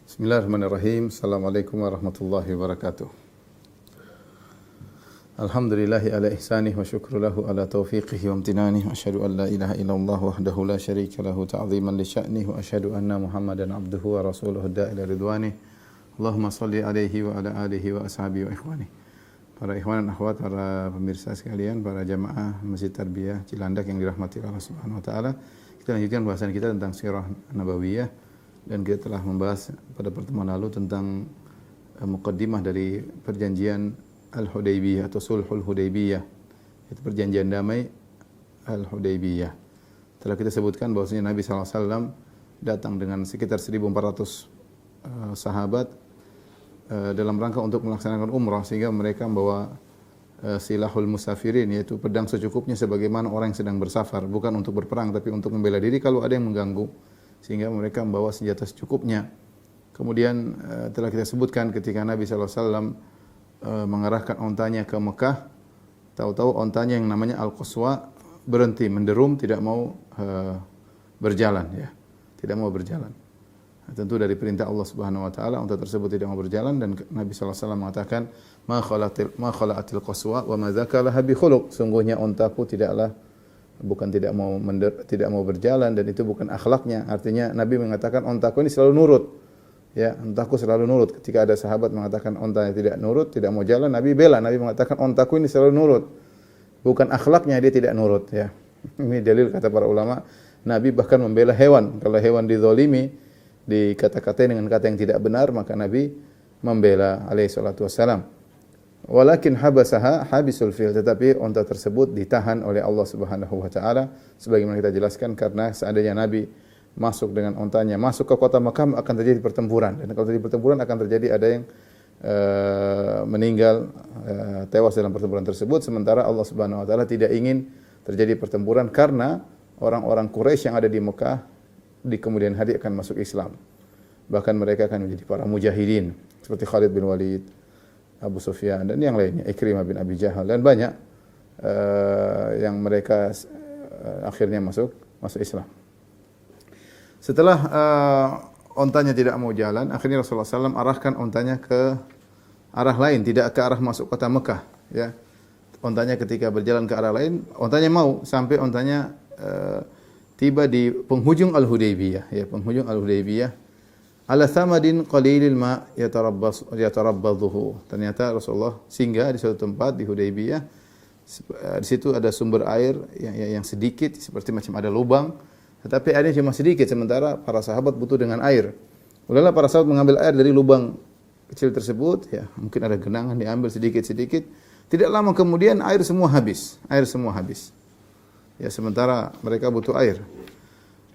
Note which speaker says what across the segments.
Speaker 1: Bismillahirrahmanirrahim. Assalamualaikum warahmatullahi wabarakatuh. Alhamdulillahi ala ihsanih wa syukru lahu ala taufiqihi wa amtinanih wa asyhadu an la ilaha illallah wahdahu la syarika lahu ta'ziman li sya'nih wa asyhadu anna Muhammadan abduhu wa rasuluhu da'ila ridwanih. Allahumma salli alaihi wa ala alihi wa ashabihi wa ikhwanih. Para ikhwan dan akhwat, para pemirsa sekalian, para jamaah Masjid Tarbiyah Cilandak yang dirahmati Allah Subhanahu wa taala. Kita lanjutkan bahasan kita tentang sirah nabawiyah. Dan kita telah membahas pada pertemuan lalu tentang muqaddimah dari perjanjian Al-Hudaybiyah atau Sulhul Hudaybiyah, itu perjanjian damai Al-Hudaybiyah. Telah kita sebutkan bahwasanya Nabi SAW datang dengan sekitar 1.400 sahabat dalam rangka untuk melaksanakan umrah, sehingga mereka membawa silahul musafirin, yaitu pedang secukupnya sebagaimana orang yang sedang bersafar, bukan untuk berperang tapi untuk membela diri kalau ada yang mengganggu, sehingga mereka membawa senjata secukupnya. Kemudian telah kita sebutkan ketika Nabi SAW mengarahkan ontanya ke Mekah, tahu-tahu ontanya yang namanya Al-Qaswa berhenti, menderum, tidak mau berjalan, ya, tidak mau berjalan. Nah, tentu dari perintah Allah Subhanahu Wa Taala onta tersebut tidak mau berjalan, dan Nabi SAW mengatakan, ma khala'atil qaswa wa ma dzakalaha bi khuluq, sungguhnya ontaku bukan tidak mau berjalan, dan itu bukan akhlaknya. Artinya Nabi mengatakan ontaku ini selalu nurut. Ya, ontaku selalu nurut. Ketika ada sahabat mengatakan ontanya tidak nurut, tidak mau jalan, Nabi bela. Nabi mengatakan ontaku ini selalu nurut. Bukan akhlaknya dia tidak nurut, ya. Ini dalil kata para ulama. Nabi bahkan membela hewan. Kalau hewan dizalimi, dikata-katai dengan kata yang tidak benar, maka Nabi membela alaihi salatu wassalam. Walakin habasaha habisul fil, tetapi onta tersebut ditahan oleh Allah Subhanahu wa taala, sebagaimana kita jelaskan, karena seandainya Nabi masuk dengan ontanya masuk ke kota Makkah akan terjadi pertempuran, dan kalau terjadi pertempuran akan terjadi ada yang meninggal, tewas dalam pertempuran tersebut, sementara Allah Subhanahu wa taala tidak ingin terjadi pertempuran karena orang-orang Quraisy yang ada di Mekah di kemudian hari akan masuk Islam. Bahkan mereka akan menjadi para mujahidin seperti Khalid bin Walid, Abu Sufyan dan yang lainnya, Ikrimah bin Abi Jahal, dan banyak yang mereka akhirnya masuk Islam. Setelah ontanya tidak mau jalan, akhirnya Rasulullah SAW arahkan ontanya ke arah lain, tidak ke arah masuk kota Mekah. Ya, ontanya ketika berjalan ke arah lain, ontanya mau sampai ontanya tiba di penghujung Al-Hudaybiyah, ya, penghujung Al-Hudaybiyah. Ala samadin qalilil ma yatarabbadhuhu. Ternyata Rasulullah singgah di suatu tempat di Hudaybiyah. Di situ ada sumber air yang sedikit, seperti macam ada lubang, tetapi airnya cuma sedikit, sementara para sahabat butuh dengan air. Mulailah para sahabat mengambil air dari lubang kecil tersebut, ya, mungkin ada genangan, diambil sedikit-sedikit. Tidak lama kemudian air semua habis. Ya, sementara mereka butuh air.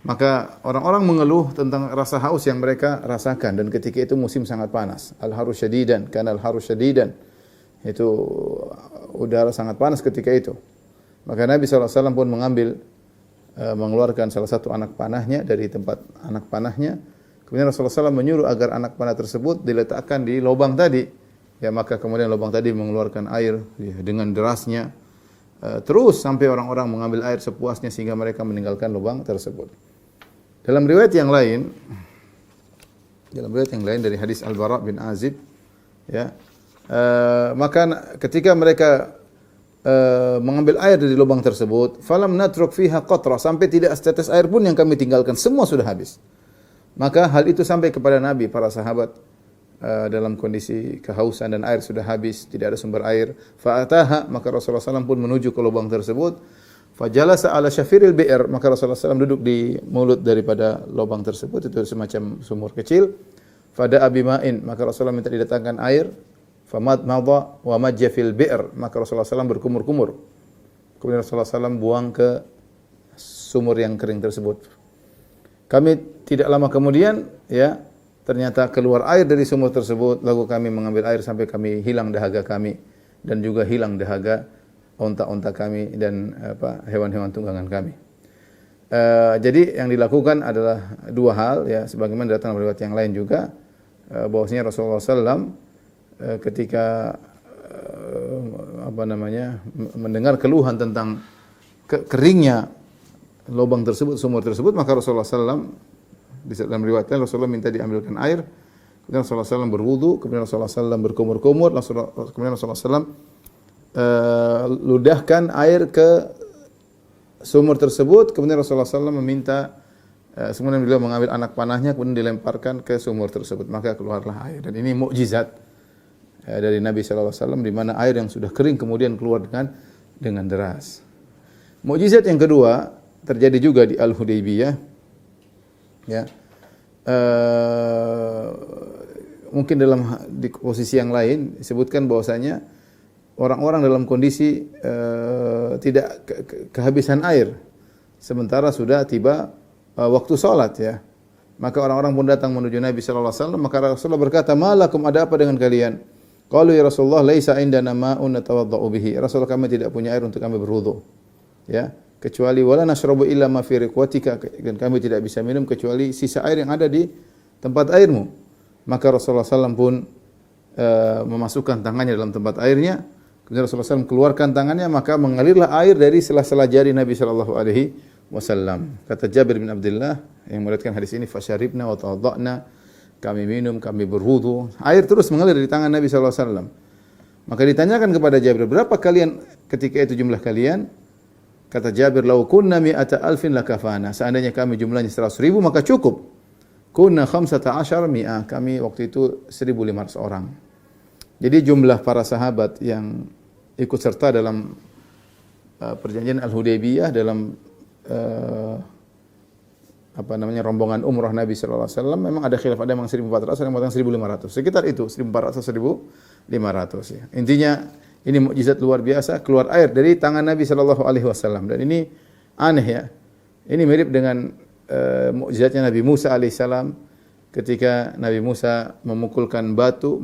Speaker 1: Maka orang-orang mengeluh tentang rasa haus yang mereka rasakan, dan ketika itu musim sangat panas. Al-harus syadidan, karena al-harus syadidan. Itu udara sangat panas ketika itu. Maka Nabi SAW pun mengeluarkan salah satu anak panahnya dari tempat anak panahnya. Kemudian Rasulullah SAW menyuruh agar anak panah tersebut diletakkan di lubang tadi. Ya, maka kemudian lubang tadi mengeluarkan air dengan derasnya. Terus sampai orang-orang mengambil air sepuasnya sehingga mereka meninggalkan lubang tersebut. Dalam riwayat yang lain dari hadis Al-Bara bin Azib, ya, maka ketika mereka mengambil air dari lubang tersebut, falam natruk fiha qatrah, sampai tidak setetes air pun yang kami tinggalkan, semua sudah habis. Maka hal itu sampai kepada Nabi, para sahabat dalam kondisi kehausan dan air sudah habis, tidak ada sumber air. Fa'ataha, maka Rasulullah SAW pun menuju ke lubang tersebut. Fajalasa ala syafiril bi'r, maka Rasulullah SAW duduk di mulut daripada lubang tersebut, itu semacam sumur kecil. Fada abima'in, maka Rasulullah minta didatangkan air. Famad madha wa majja fil bi'r, maka Rasulullah SAW berkumur-kumur. Kemudian Rasulullah SAW buang ke sumur yang kering tersebut. Kami tidak lama kemudian, ya, ternyata keluar air dari sumur tersebut, lalu kami mengambil air sampai kami hilang dahaga kami, dan juga hilang dahaga onta-onta kami dan hewan-hewan tunggangan kami. Jadi yang dilakukan adalah dua hal, ya, sebagaimana datang dari riwayat yang lain juga, bahwasanya Rasulullah SAW ketika mendengar keluhan tentang keringnya lubang tersebut, sumur tersebut, maka Rasulullah SAW, dalam riwayatnya Rasulullah minta diambilkan air, Kemudian Rasulullah SAW berwudu, kemudian Rasulullah SAW berkumur-kumur, kemudian Rasulullah SAW ludahkan air ke sumur tersebut, kemudian Rasulullah SAW meminta, kemudian beliau mengambil anak panahnya, kemudian dilemparkan ke sumur tersebut, maka keluarlah air. Dan ini mukjizat dari Nabi SAW, di mana air yang sudah kering kemudian keluar dengan deras. Mukjizat yang kedua terjadi juga di Al-Hudaybiyah, ya. Mungkin di posisi yang lain disebutkan bahwasanya orang-orang dalam kondisi tidak kehabisan air sementara sudah tiba waktu salat, ya. Maka orang-orang pun datang menuju Nabi sallallahu alaihi wasallam, maka Rasulullah berkata, "Malakum, ada apa dengan kalian?" Qalu, "Ya Rasulullah, laisa indana ma'un natawaddau bihi." Rasulullah, kami tidak punya air untuk kami berwudu. Ya, kecuali wala nashrabu illa ma fi riqwatika, dan kami tidak bisa minum kecuali sisa air yang ada di tempat airmu. Maka Rasulullah SAW pun memasukkan tangannya dalam tempat airnya. Kemudian Rasulullah SAW keluarkan tangannya, maka mengalirlah air dari sela-sela jari Nabi sallallahu alaihi wasallam. Kata Jabir bin Abdullah yang meriwayatkan hadis ini, "Fasharibna wa tawadda'na." Kami minum, kami berwudu. Air terus mengalir dari tangan Nabi sallallahu alaihi wasallam. Maka ditanyakan kepada Jabir, "Berapa kalian ketika itu jumlah kalian?" Kata Jabir, "Lau kunna mi'ata alfin lakafana." Seandainya kami jumlahnya 100.000 maka cukup. Kunna 15 mi'ah. Kami waktu itu 1.500 orang. Jadi jumlah para sahabat yang ikut serta dalam perjanjian Al-Hudaybiyah, dalam rombongan umrah Nabi sallallahu alaihi wasallam, memang ada khilaf, ada yang 1.400, ada yang mengatakan 1.500. Sekitar itu 1.400 1.500, ya. Intinya ini mukjizat luar biasa, keluar air dari tangan Nabi sallallahu alaihi wasallam. Dan ini aneh, ya. Ini mirip dengan mukjizatnya Nabi Musa alaihissalam ketika Nabi Musa memukul batu,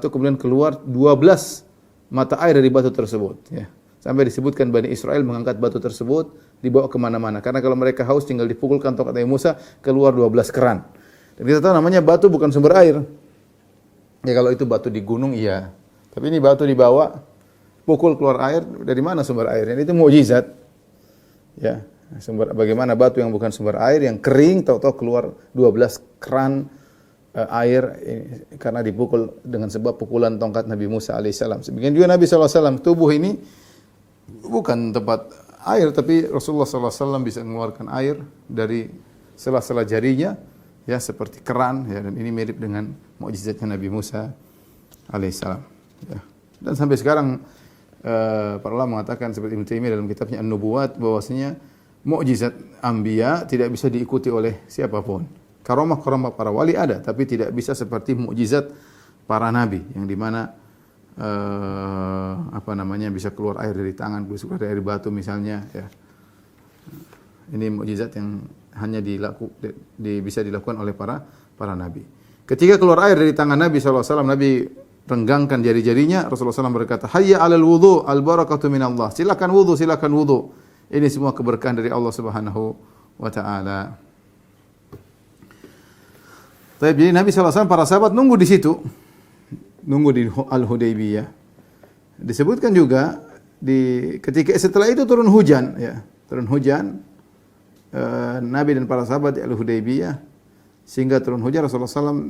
Speaker 1: kemudian keluar 12 mata air dari batu tersebut, ya. Sampai disebutkan Bani Israel mengangkat batu tersebut, dibawa kemana-mana. Karena kalau mereka haus tinggal dipukulkan tongkat Nabi Musa, keluar 12 keran. Dan kita tahu namanya batu bukan sumber air. Ya kalau itu batu di gunung, iya. Tapi ini batu dibawa, pukul keluar air, dari mana sumber airnya? Itu mukjizat. Ya, bagaimana batu yang bukan sumber air, yang kering, tahu-tahu keluar 12 keran air karena dipukul dengan sebab pukulan tongkat Nabi Musa alaihissalam. Demikian juga Nabi sallallahu alaihi wasallam, tubuh ini bukan tempat air, tapi Rasulullah sallallahu alaihi wasallam bisa mengeluarkan air dari sela-sela jarinya, ya, seperti keran, ya. Dan ini mirip dengan mukjizatnya Nabi Musa alaihissalam, ya. Dan sampai sekarang para ulama mengatakan seperti Ibnu Taimiyah dalam kitabnya An-Nubuwat, bahwasanya mukjizat anbiya tidak bisa diikuti oleh siapapun. Karamah para wali ada, tapi tidak bisa seperti mukjizat para nabi, yang dimana bisa keluar air dari tangan, bisa keluar dari batu misalnya, ya. Ini mukjizat yang hanya bisa dilakukan oleh para nabi. Ketika keluar air dari tangan Nabi sallallahu alaihi wasallam, Nabi renggangkan jari-jarinya. Rasulullah SAW berkata, "Hayya 'alal wudu, al barakatu minallah." Silakan wudu, silakan wudu. Ini semua keberkahan dari Allah Subhanahu wa taala. Jadi Nabi SAW, para sahabat nunggu di situ, nunggu di Al-Hudaybiyah. Disebutkan juga ketika setelah itu turun hujan, ya, turun hujan. Nabi dan para sahabat di Al-Hudaybiyah, sehingga turun hujan. Rasulullah SAW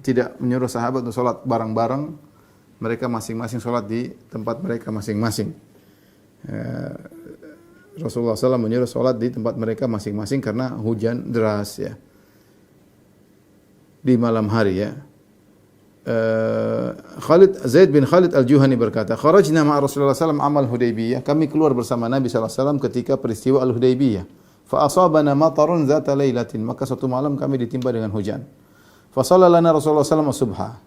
Speaker 1: tidak menyuruh sahabat untuk sholat bareng-bareng, mereka masing-masing sholat di tempat mereka masing-masing. Rasulullah SAW menyuruh sholat di tempat mereka masing-masing karena hujan deras, ya, di malam hari, ya. Zaid bin Khalid Al-Juhani berkata, "Kharajna ma'a Rasulullah SAW amal Hudaybiyah." Kami keluar bersama Nabi SAW ketika peristiwa Al-Hudaybiyah. Fa asabana matarun zata lailatin. Maka suatu malam kami ditimpa dengan hujan. Fa shalla lana Rasulullah SAW subha.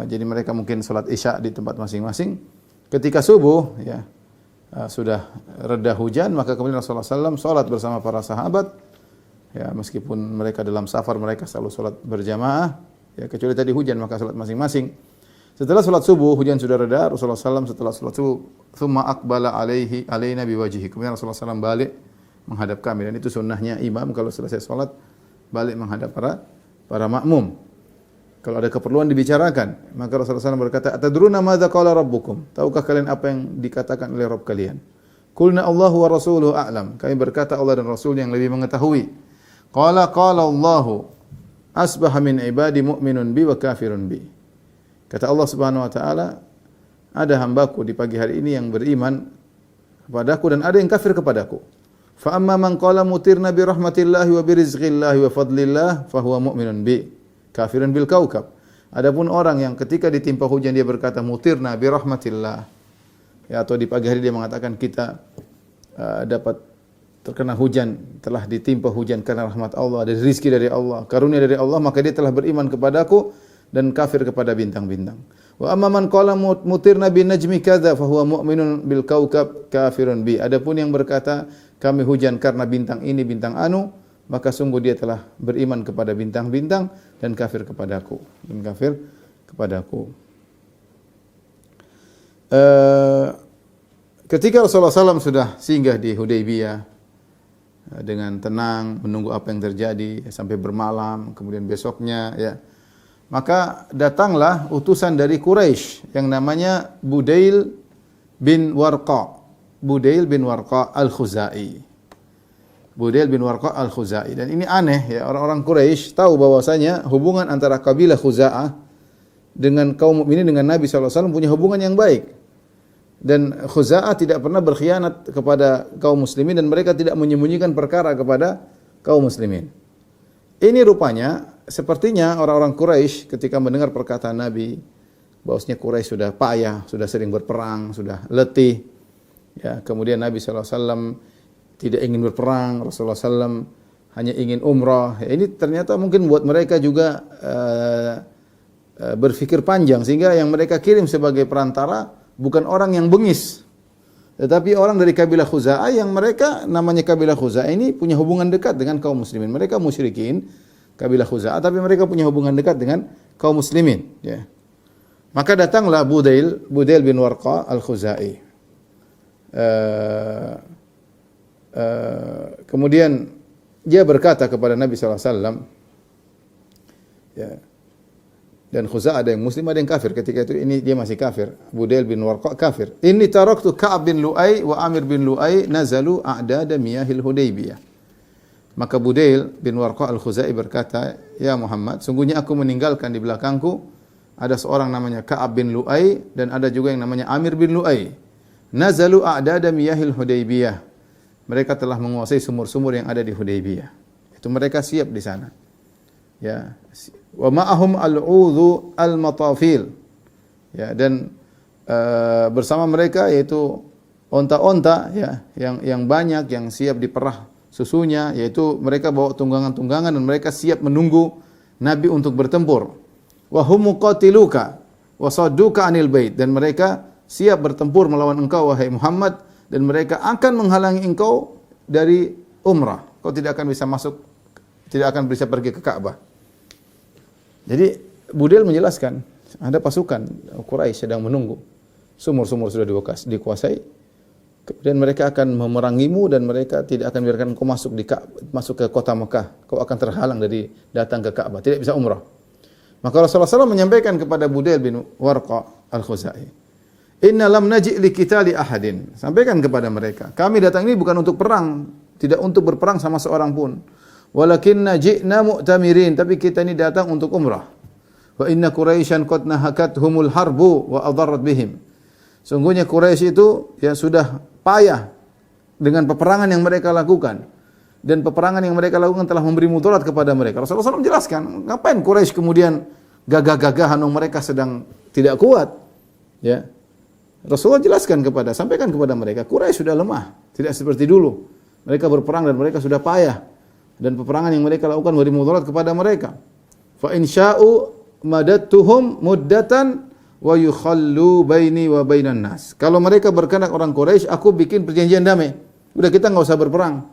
Speaker 1: Jadi mereka mungkin salat Isya di tempat masing-masing. Ketika subuh, ya, sudah reda hujan, maka kemudian Rasulullah SAW salat bersama para sahabat. Ya, meskipun mereka dalam safar, mereka selalu salat berjamaah, ya, kecuali tadi hujan, maka salat masing-masing. Setelah salat subuh, hujan sudah reda. Rasulullah SAW setelah salat subuh, thumma aqbala alaina biwajhihi. Kemudian Rasulullah SAW balik menghadap kami, dan itu sunnahnya imam kalau selesai salat balik menghadap para makmum. Kalau ada keperluan dibicarakan, maka Rasulullah SAW berkata, "Atadruna madza qala rabbukum?" Tahukah kalian apa yang dikatakan oleh Rabb kalian? Qulna Allahu wa rasuluhu a'lam. Kami berkata Allah dan Rasul yang lebih mengetahui. Qala Allahu. asbaha min ibadi mu'minun bi wa kafirun bi. Kata Allah Subhanahu wa taala, ada hambaku di pagi hari ini yang beriman kepadaku dan ada yang kafir kepadaku. Fa amma man qala mutirna bi rahmatillahi wa bi rizqillahi wa fadlillah fa huwa mu'minun bi kafirun bil kaukab. Adapun orang yang ketika ditimpa hujan dia berkata mutirna bi rahmatillah, ya, atau di pagi hari dia mengatakan kita dapat terkena hujan, telah ditimpa hujan karena rahmat Allah, ada rezeki dari Allah, karunia dari Allah, maka dia telah beriman kepadaku dan kafir kepada bintang-bintang. Wa amma man qala mutirna bin najmi kadza fa huwa mu'minun bil kaukab kafirun bi. Adapun yang berkata kami hujan karena bintang ini bintang anu, maka sungguh dia telah beriman kepada bintang-bintang dan kafir kepadaku. Ketika Rasulullah SAW sudah singgah di Hudaybiyah dengan tenang menunggu apa yang terjadi sampai bermalam, kemudian besoknya ya, maka datanglah utusan dari Quraisy yang namanya Budail bin Warqa. Budail bin Warqa al-Khuzai. Budail bin Warqa al-Khuzai. Dan ini aneh ya, orang-orang Quraisy tahu bahwasanya hubungan antara kabilah Khuza'ah dengan kaum mukminin dengan Nabi SAW punya hubungan yang baik. Dan Khuza'ah tidak pernah berkhianat kepada kaum muslimin dan mereka tidak menyembunyikan perkara kepada kaum muslimin. Ini rupanya sepertinya orang-orang Quraisy ketika mendengar perkataan Nabi bahwasanya Quraisy sudah payah, sudah sering berperang, sudah letih. Ya, kemudian Nabi SAW tidak ingin berperang, Rasulullah SAW hanya ingin umrah. Ya, ini ternyata mungkin buat mereka juga berpikir panjang sehingga yang mereka kirim sebagai perantara bukan orang yang bengis, tetapi orang dari kabilah Khuza'ah yang mereka namanya kabilah Khuza'ah ini punya hubungan dekat dengan kaum muslimin. Mereka musyrikin kabilah Khuza'ah tapi mereka punya hubungan dekat dengan kaum muslimin, ya. Maka datanglah Budail bin Warqa al-Khuzai. Kemudian dia berkata kepada Nabi SAW, ya, dan Khuza'ah ada yang muslim, ada yang kafir. Ketika itu ini dia masih kafir. Budail bin Warqa kafir. Inni taraktu Ka'ab bin Lu'ay wa Amir bin Lu'ay nazalu a'dada miyahil Hudaybiyah. Maka Budail bin Warqa al-Khuzai berkata, ya Muhammad, sungguhnya aku meninggalkan di belakangku ada seorang namanya Ka'ab bin Lu'ay dan ada juga yang namanya Amir bin Lu'ay. Nazalu a'dada miyahil Hudaybiyah. Mereka telah menguasai sumur-sumur yang ada di Hudaybiyah. Itu mereka siap di sana. Ya, wa ma'ahum al-udhu al-matafil. Ya, dan bersama mereka yaitu onta-onta ya yang banyak yang siap diperah susunya, yaitu mereka bawa tunggangan-tunggangan dan mereka siap menunggu Nabi untuk bertempur. Wa hum muqatiluka wa sadduka 'anil bait, dan mereka siap bertempur melawan engkau wahai Muhammad dan mereka akan menghalangi engkau dari umrah. Kau tidak akan bisa masuk, tidak akan bisa pergi ke Ka'bah. Jadi Budail menjelaskan, ada pasukan Quraisy sedang menunggu. Sumur-sumur sudah dikuasai. Kemudian mereka akan memerangimu dan mereka tidak akan biarkan kau masuk ke kota Mekah. Kau akan terhalang dari datang ke Ka'bah, tidak bisa umrah. Maka Rasulullah SAW menyampaikan kepada Budail bin Warqa al-Khuzai, "Inna lam naji' li qitali ahadin." Sampaikan kepada mereka, kami datang ini bukan untuk perang, tidak untuk berperang sama seorang pun. Walakinna ji'na mu'tamirin, tapi kita ini datang untuk umrah. Wa inna Quraisyan qad nahakathumul harbu wa adarrat bihim. Sungguhnya Quraisy itu ya sudah payah dengan peperangan yang mereka lakukan, dan peperangan yang mereka lakukan telah memberi mudarat kepada mereka. Rasulullah SAW menjelaskan, ngapain Quraisy kemudian gagah-gagahan, mereka sedang tidak kuat. Ya. Rasulullah jelaskan sampaikan kepada mereka, Quraisy sudah lemah, tidak seperti dulu. Mereka berperang dan mereka sudah payah. Dan peperangan yang mereka lakukan memberi mudarat kepada mereka. Fa in sya'u madattuhum muddatan wa yukhallu baini wa bainan nas. Kalau mereka berkenan orang Quraisy, aku bikin perjanjian damai. Udah, kita enggak usah berperang.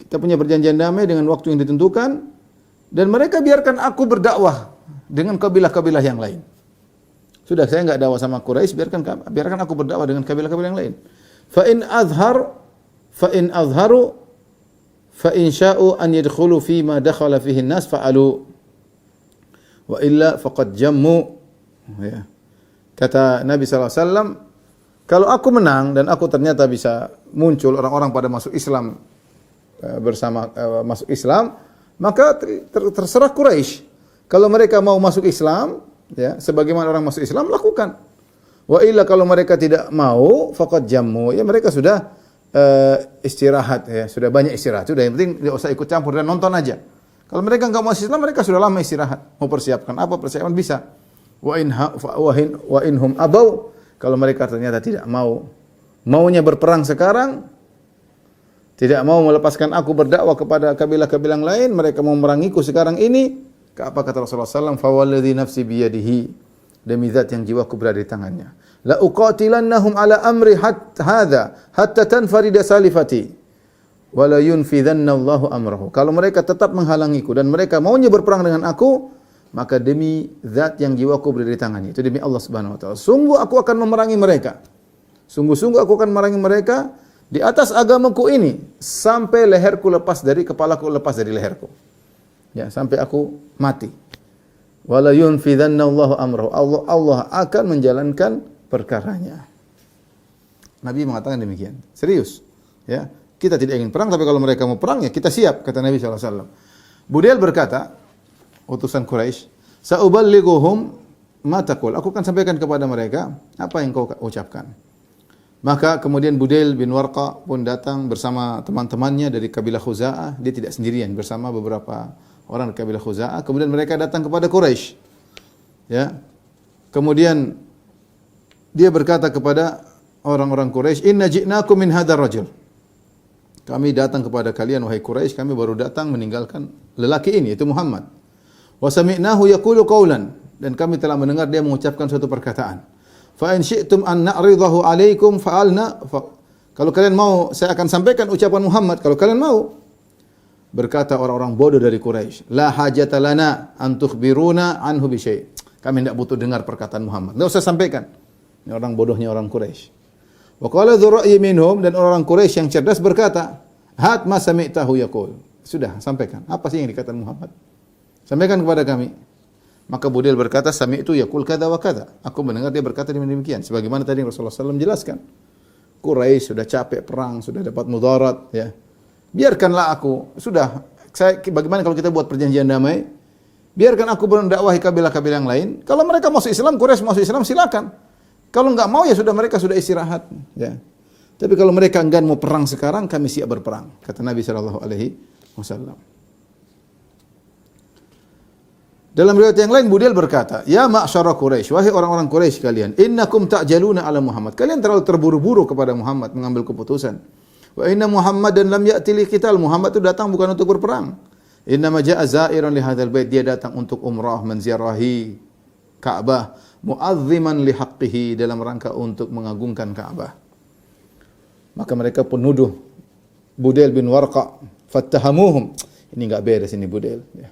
Speaker 1: Kita punya perjanjian damai dengan waktu yang ditentukan dan mereka biarkan aku berdakwah dengan kabilah-kabilah yang lain. Sudah, saya enggak dakwah sama Quraisy, biarkan aku berdakwah dengan kabilah-kabilah yang lain. Fa in azharu fa in sya'u an yadkhulu fi ma dakhala fihi an-nas fa'alu wa illa faqad jammu. Ya. Kata Nabi SAW, kalau aku menang dan aku ternyata bisa muncul orang-orang pada masuk Islam masuk Islam, maka terserah Quraisy. Kalau mereka mau masuk Islam, ya, sebagaimana orang masuk Islam lakukan. Wa illa kalau mereka tidak mau, faqad jammu, ya mereka sudah istirahat, ya, sudah banyak istirahat. Sudah, yang penting tidak usah ikut campur dan nonton aja. Kalau mereka enggak mau Islam, mereka sudah lama istirahat. Mau persiapkan apa? Persiapan bisa. Wa inhum abau, kalau mereka ternyata tidak mau, maunya berperang sekarang, tidak mau melepaskan aku berdakwah kepada kabilah-kabilah lain, mereka mau memerangiku sekarang ini, apa kata Rasulullah SAW? Fawalladhi nafsi biyadihi, demi zat yang jiwaku berada di tangannya. La uqatilannahum ala amri hadza hatta tanfarida salifati wa la yunfidhanna Allahu amrahu. Kalau mereka tetap menghalangiku dan mereka maunya berperang dengan aku, maka demi zat yang jiwaku berada di tangannya, itu demi Allah Subhanahu wa taala, sungguh aku akan memerangi mereka. Sungguh-sungguh aku akan memerangi mereka di atas agamaku ini sampai leherku lepas dari kepalaku, lepas dari leherku. Ya, sampai aku mati. Wala yunfidhanna Allahu amrahu. Allah akan menjalankan perkaranya. Nabi mengatakan demikian. Serius. Ya, kita tidak ingin perang, tapi kalau mereka mau perang ya kita siap, kata Nabi sallallahu alaihi wasallam. Budail berkata, utusan Quraisy, "Sa'uballighuhum ma taqul." Aku akan sampaikan kepada mereka apa yang kau ucapkan. Maka kemudian Budail bin Warqa pun datang bersama teman-temannya dari kabilah Khuza'ah. Dia tidak sendirian, bersama beberapa orang dari kabilah Khuza'ah. Kemudian mereka datang kepada Quraisy. Ya. Kemudian dia berkata kepada orang-orang Quraisy, "Inna ji'nakum min hadzal rajul." Kami datang kepada kalian wahai Quraisy, kami baru datang meninggalkan lelaki ini, yaitu Muhammad. Wa sami'nahu yaqulu qawlan, dan kami telah mendengar dia mengucapkan suatu perkataan. Fa in syi'tum an na'ridahu 'alaikum fa'alna. Kalau kalian mau, saya akan sampaikan ucapan Muhammad kalau kalian mau. Berkata orang-orang bodoh dari Quraisy, "La hajata lana an tukhbiruna anhu bi syai'." Kami tidak butuh dengar perkataan Muhammad. Enggak usah sampaikan. Ini orang bodohnya orang Quraisy. Wa qala dzu ra'yi minhum, dan orang Quraisy yang cerdas berkata, "Hat ma sami'tahu yaqul." Sudah, sampaikan. Apa sih yang dikatakan Muhammad? Sampaikan kepada kami. Maka Budail berkata, "Sami'tu yaqul kadza wa kadza." Aku mendengar dia berkata demikian. Sebagaimana tadi Rasulullah SAW jelaskan. Quraisy sudah capek perang, sudah dapat mudarat, ya. Biarkanlah aku. Sudah, bagaimana kalau kita buat perjanjian damai? Biarkan aku mendakwahi kabilah-kabilah yang lain. Kalau mereka masuk Islam, Quraisy masuk Islam, silakan. Kalau enggak mau ya sudah, mereka sudah istirahat, ya. Tapi kalau mereka enggan mau perang sekarang, kami siap berperang, kata Nabi sallallahu alaihi wasallam. Dalam riwayat yang lain Budail berkata, "Ya ma'syara Quraisy, wahai orang-orang Quraisy kalian, innakum ta'jaluna ala Muhammad." Kalian terlalu terburu-buru kepada Muhammad mengambil keputusan. Wa inna Muhammadan lam ya'ti liqital. Muhammad itu datang bukan untuk berperang. Inna ma ja'a za'iran li hadzal bait. Dia datang untuk umrah, menziarahi Ka'bah, mu'azziman li haqqihi, dalam rangka untuk mengagungkan Ka'bah. Maka mereka pun nuduh Budail bin Warqa, fattahamuhum. Ini enggak beres ini Budail, ya.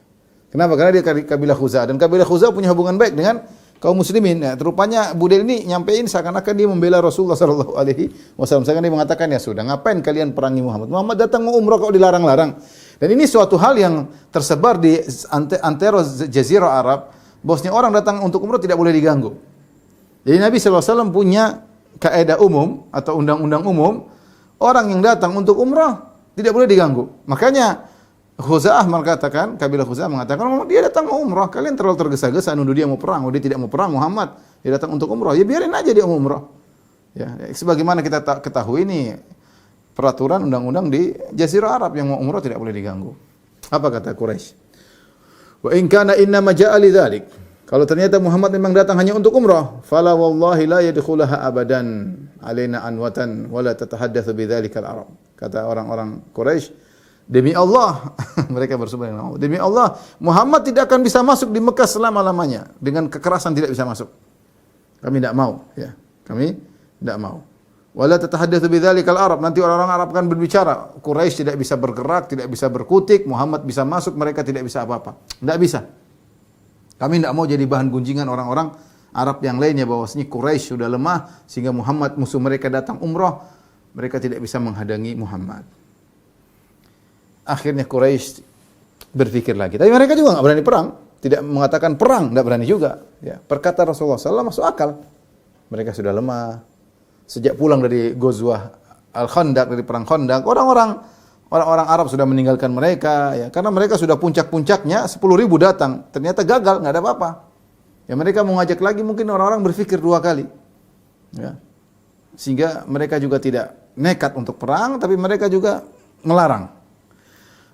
Speaker 1: Kenapa? Karena dia kabilah Khuza'ah, dan kabilah Khuza'ah punya hubungan baik dengan kaum muslimin. Ya, rupanya Budail ini nyampein seakan-akan dia membela Rasulullah sallallahu alaihi wasallam. Seakan dia mengatakan, ya sudah, ngapain kalian perangi Muhammad? Muhammad datang mau umrah kok dilarang-larang. Dan ini suatu hal yang tersebar di antero jazirah Arab. Bosnya orang datang untuk umrah tidak boleh diganggu. Jadi Nabi sallallahu alaihi wasallam punya kaidah umum atau undang-undang umum, orang yang datang untuk umrah tidak boleh diganggu. Makanya Khuza'ah mengatakan, kabilah Khuza'ah mengatakan, dia datang mau umrah, kalian terlalu tergesa-gesa nuduh dia mau perang. Dia tidak mau perang Muhammad, dia datang untuk umrah. Ya biarin aja dia mau umrah. Ya, sebagaimana kita ketahui ini peraturan undang-undang di Jazirah Arab, yang mau umrah tidak boleh diganggu. Apa kata Quraisy? Wa in kana inna ma ja'a lidzalik. Kalau ternyata Muhammad memang datang hanya untuk umrah, fala wallahi la yadkhulaha abadan alaina anwatan wala tatahaddatsu bidzalika al-arab. Kata orang-orang Quraisy, demi Allah, mereka bersumpah dengan Allah, demi Allah, Muhammad tidak akan bisa masuk di Mekah selama-lamanya. Dengan kekerasan tidak bisa masuk. Kami tidak mau, ya. Kami tidak mau. Wala tatahaddatsu bidzalikal Arab. Nanti orang-orang Arab akan berbicara, Quraisy tidak bisa bergerak, tidak bisa berkutik, Muhammad bisa masuk, mereka tidak bisa apa-apa. Tidak bisa. Kami tidak mau jadi bahan gunjingan orang-orang Arab yang lainnya, bahwasanya Quraisy sudah lemah sehingga Muhammad, musuh mereka, datang umrah, mereka tidak bisa menghadangi Muhammad. Akhirnya Quraisy berpikir lagi. Tapi mereka juga enggak berani perang, tidak mengatakan perang, enggak berani juga. Ya, perkataan Rasulullah SAW masuk akal. Mereka sudah lemah. Sejak pulang dari Ghazwah Al-Khandaq, dari perang Khandaq, orang-orang orang-orang Arab sudah meninggalkan mereka, ya, karena mereka sudah puncak-puncaknya 10.000 datang, ternyata gagal, nggak ada apa-apa. Ya mereka mau ngajak lagi, mungkin orang-orang berpikir 2 kali, ya. Sehingga mereka juga tidak nekat untuk perang, tapi mereka juga melarang.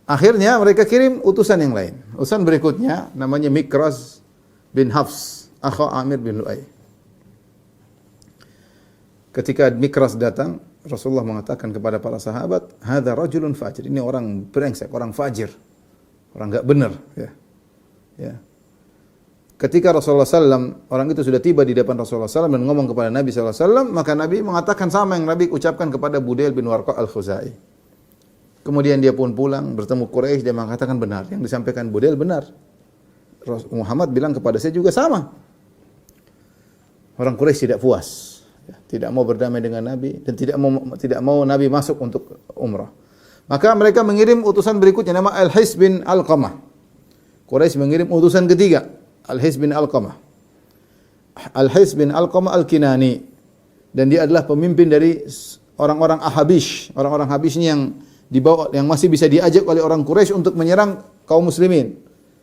Speaker 1: Akhirnya mereka kirim utusan yang lain. Utusan berikutnya namanya Mikraz bin Hafs, akha Amir bin Lu'ay. Ketika Mikraz datang, Rasulullah mengatakan kepada para sahabat, "Hadza rajulun fajir." Ini orang brengsek, orang fajir. Orang enggak benar, ya. Ya. Ketika Rasulullah SAW, orang itu sudah tiba di depan Rasulullah SAW dan ngomong kepada Nabi SAW, maka Nabi mengatakan sama yang Nabi ucapkan kepada Budail bin Warqa al-Khuzai. Kemudian dia pun pulang, bertemu Quraisy, dia mengatakan benar. Yang disampaikan Budail benar. Muhammad bilang kepada saya juga sama. Orang Quraisy tidak puas, tidak mau berdamai dengan Nabi dan tidak mau Nabi masuk untuk umrah. Maka mereka mengirim utusan berikutnya, nama Al-His bin Alqamah. Quraisy mengirim utusan ketiga, Al-His bin Alqamah. Al-His bin Alqamah Al-Kinani, dan dia adalah pemimpin dari orang-orang Ahabish. Orang-orang Habish ini yang dibawa, yang masih bisa diajak oleh orang Quraisy untuk menyerang kaum muslimin.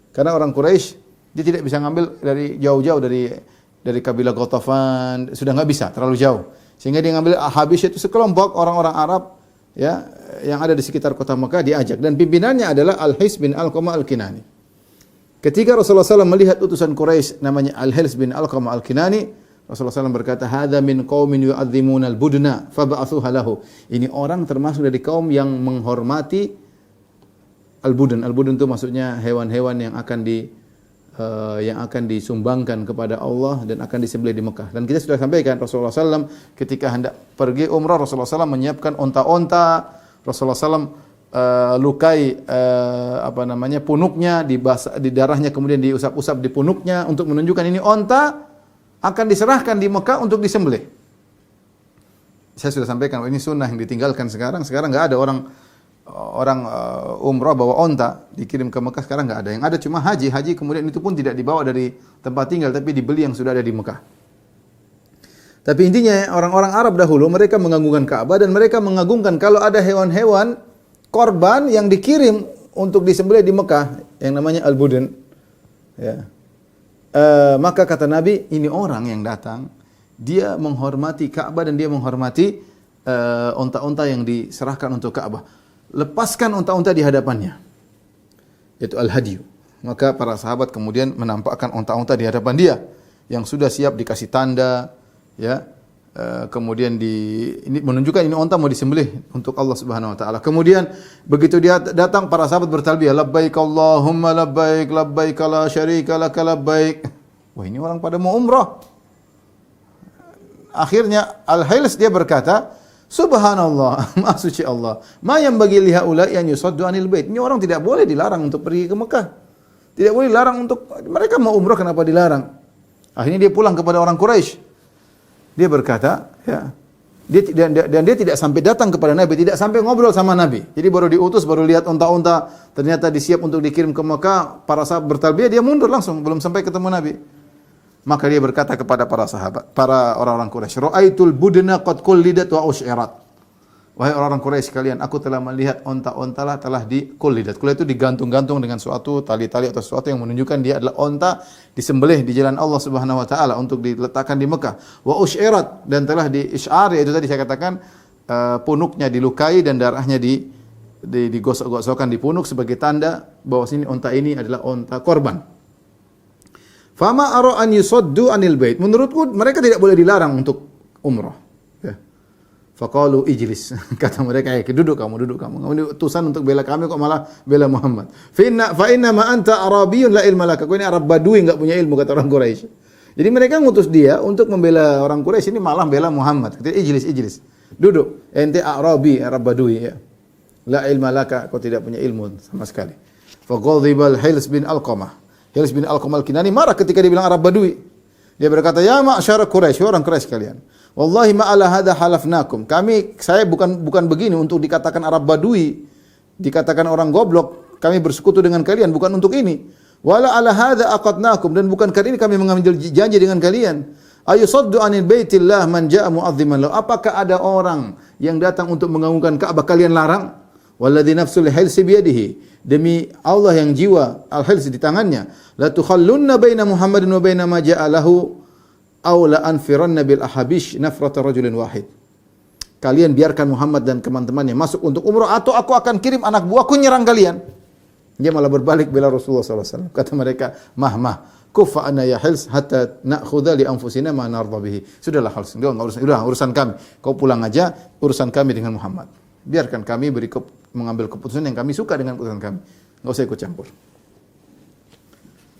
Speaker 1: Karena orang Quraisy dia tidak bisa ngambil dari jauh-jauh dari kabilah Ghatafan, sudah enggak bisa, terlalu jauh. Sehingga dia ngambil Ahabish, itu sekelompok orang-orang Arab, ya, yang ada di sekitar kota Mekah, diajak, dan pimpinannya adalah Al-His bin Alqamah Al-Kinani. Ketika Rasulullah SAW melihat utusan Quraisy namanya Al-His bin Alqamah Al-Kinani, Rasulullah SAW berkata, "Hadza min qaumin yu'azzimuna al-budna fab'athuha lahu." Ini orang termasuk dari kaum yang menghormati al-budun. Al-budun itu maksudnya hewan-hewan yang akan disumbangkan kepada Allah dan akan disembelih di Mekah. Dan kita sudah sampaikan, Rasulullah SAW ketika hendak pergi umrah, Rasulullah SAW menyiapkan onta-onta. Rasulullah SAW lukai punuknya, di darahnya, kemudian diusap-usap di punuknya untuk menunjukkan ini onta akan diserahkan di Mekah untuk disembelih. Saya sudah sampaikan, ini sunnah yang ditinggalkan sekarang. Sekarang nggak ada orang umrah bawa onta dikirim ke Mekah, sekarang nggak ada. Yang ada cuma haji kemudian itu pun tidak dibawa dari tempat tinggal, tapi dibeli yang sudah ada di Mekah. Tapi intinya orang-orang Arab dahulu mereka mengagungkan Ka'bah, dan mereka mengagungkan kalau ada hewan-hewan korban yang dikirim untuk disembelih di Mekah yang namanya al-budun, ya. Maka kata Nabi, ini orang yang datang, dia menghormati Ka'bah dan dia menghormati onta-onta yang diserahkan untuk Ka'bah. Lepaskan onta-onta di hadapannya, yaitu al-hadiyu. Maka para sahabat kemudian menampakkan onta-onta di hadapan dia yang sudah siap dikasih tanda, ya. Kemudian ini menunjukkan ini onta mau disembelih untuk Allah Subhanahu wa taala. Kemudian begitu dia datang, para sahabat bertalbiyah, labbaik Allahumma labbaik, labbaik la syarika lak labbaik. Wah, ini orang pada mau umrah. Akhirnya Al-Hils dia berkata, subhanallah, maha suci Allah, ma yang bagi lihaula yang yusaddu anil bait. Ini orang tidak boleh dilarang untuk pergi ke Mekah. Tidak boleh dilarang untuk, mereka mau umrah, kenapa dilarang? Akhirnya dia pulang kepada orang Quraisy. Dia berkata, ya, dia tidak sampai datang kepada Nabi, tidak sampai ngobrol sama Nabi. Jadi baru diutus, baru lihat unta-unta, ternyata disiap untuk dikirim ke Mekah. Para sahabat bertalbiyah, dia mundur langsung, belum sampai ketemu Nabi. Maka dia berkata kepada para sahabat, para orang-orang Quraisy, "Ra'aitul budna qad kullidat wa usyirat." Wahai orang-orang Quraisy sekalian, aku telah melihat onta-onta telah dikullidat. Kullidat itu digantung-gantung dengan suatu tali-tali atau sesuatu yang menunjukkan dia adalah onta disembelih di jalan Allah Subhanahu wa taala untuk diletakkan di Mekah. Wa usyirat, dan telah di-isy'ar, yaitu tadi saya katakan punuknya dilukai dan darahnya digosok-gosokkan di punuk sebagai tanda bahwa sini onta ini adalah onta korban. Fama ara an yusaddu anil bait. Menurutku mereka tidak boleh dilarang untuk umrah. Faqalu ijlis. Kata mereka, duduk kamu. Kamu ini utusan untuk bela kami, kok malah bela Muhammad. Fa inna ma anta arabiyyun la ilma laka. Kau ini Arab Badui, enggak punya ilmu, kata orang Quraisy. Jadi mereka ngutus dia untuk membela orang Quraisy, ini malah bela Muhammad. Kata ijlis. Duduk. Ente Arabi, Arab Badui, ya. La ilma laka, kau tidak punya ilmu sama sekali. Faqadhibal Hils bin Alqamah. Hils bin Alqamah Al-Kinani marah ketika dia bilang Arab Badui. Dia berkata, "Ya ma'syar Quraisy, orang Quraisy kalian. Wallahi ma'ala hadha halafnakum." Saya bukan begini untuk dikatakan Arab Badui, dikatakan orang goblok. Kami bersekutu dengan kalian bukan untuk ini. Wala ala hadha aqadnakum, dan bukan kali ini kami mengambil janji dengan kalian. Ayusaddu anil baitillah man jaa mu'azziman lahu. Apakah ada orang yang datang untuk mengagungkan Ka'bah kalian larang? Walladzi nafsul hilsi biyadihi, demi Allah yang jiwa al-hils di tangannya, la tukhallunna baina Muhammadin wa baina ma ja'alahu aw la anfiranna bil ahabish nafrata rajulin wahid. Kalian biarkan Muhammad dan teman-temannya masuk untuk umrah atau aku akan kirim anak buahku nyerang kalian. Dia malah berbalik bela Rasulullah SAW. Kata mereka, mah, kufa anna ya hils hatta na'khudha li anfusina ma narda bihi. Sudahlah hils, udah urusan kami. Kau pulang aja, urusan kami dengan Muhammad. Biarkan kami mengambil keputusan yang kami suka dengan keputusan kami. Enggak usah ikut campur.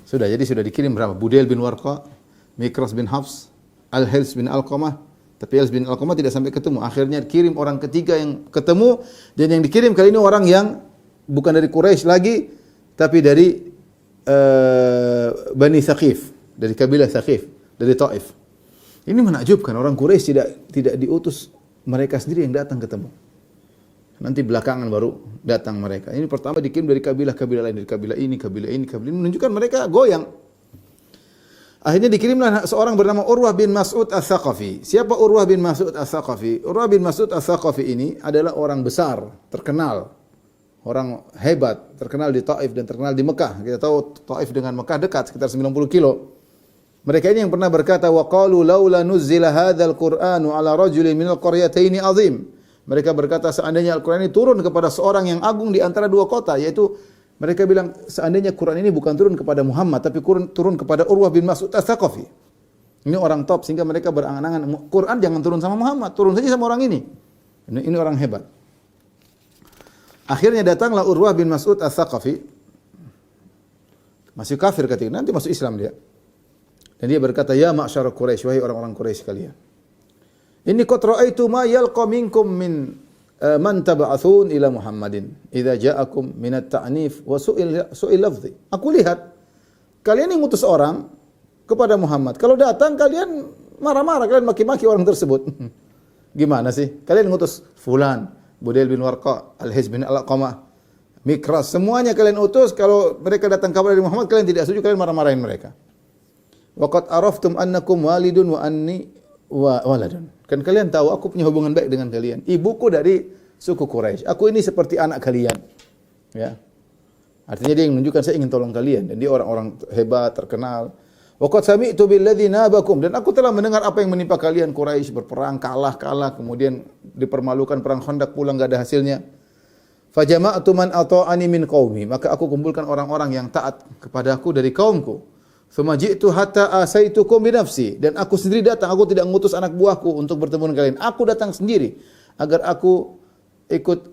Speaker 1: Jadi sudah dikirim berapa? Budail bin Warqa, Mikras bin Hafs, Al-Hils bin Alqamah. Tapi Al-Hils bin Alqamah tidak sampai ketemu. Akhirnya kirim orang ketiga yang ketemu, dan yang dikirim kali ini orang yang bukan dari Quraisy lagi, tapi dari Bani Thaqif, dari kabilah Thaqif, dari Taif. Ini menakjubkan, orang Quraisy tidak diutus, mereka sendiri yang datang ketemu. Nanti belakangan baru datang mereka. Ini pertama dikirim dari kabilah-kabilah lain, dari kabilah ini, menunjukkan mereka goyang. Akhirnya dikirimlah seorang bernama Urwah bin Mas'ud Ats-Tsaqafi. Siapa Urwah bin Mas'ud Ats-Tsaqafi? Urwah bin Mas'ud Ats-Tsaqafi ini adalah orang besar, terkenal, orang hebat, terkenal di Taif dan terkenal di Mekah. Kita tahu Taif dengan Mekah dekat, sekitar 90 kilo. Mereka ini yang pernah berkata, wa qalu laula nuzzila hadzal Qur'anu ala rajulin minal qaryataini azim. Mereka berkata, seandainya Al-Quran ini turun kepada seorang yang agung di antara dua kota, yaitu mereka bilang, seandainya Quran ini bukan turun kepada Muhammad, tapi turun kepada Urwah bin Mas'ud Ats-Tsaqafi. Ini orang top, sehingga mereka berangan-angan, Quran jangan turun sama Muhammad, turun saja sama orang ini. Ini orang hebat. Akhirnya datanglah Urwah bin Mas'ud Ats-Tsaqafi. Masih kafir ketika nanti masuk Islam dia. Dan dia berkata, ya ma'syar Quraisy, wahai orang-orang Quraisy kalian. Inni qad ra'aitu ma yalqa minkum min man tab'atsun ila Muhammadin idza ja'akum min at-ta'nif wa su'il lafzi. Aku lihat kalian yang ngutus orang kepada Muhammad. Kalau datang kalian marah-marah, kalian maki-maki orang tersebut. Gimana sih? Kalian ngutus fulan, Budail bin Warqa, Al-Hils bin Alqamah, Mikras, semuanya kalian utus. Kalau mereka datang kabar dari Muhammad, kalian tidak setuju, kalian marah-marahin mereka. Wa qad araftum annakum walidun wa anni waladun. Kan kalian tahu aku punya hubungan baik dengan kalian. Ibuku dari suku Quraisy. Aku ini seperti anak kalian. Ya. Artinya dia yang menunjukkan saya ingin tolong kalian, dan dia orang-orang hebat, terkenal. Wa qad sami'tu billadzi nabakum, dan aku telah mendengar apa yang menimpa kalian Quraisy, berperang kalah, kemudian dipermalukan perang Khandaq, pulang enggak ada hasilnya. Fajama'tu man ata'ani min qaumi, maka aku kumpulkan orang-orang yang taat kepadaku dari kaumku. Tsumma ji'tu hatta asaitukum bi nafsi, dan aku sendiri datang, aku tidak mengutus anak buahku untuk bertemu dengan kalian. Aku datang sendiri agar aku ikut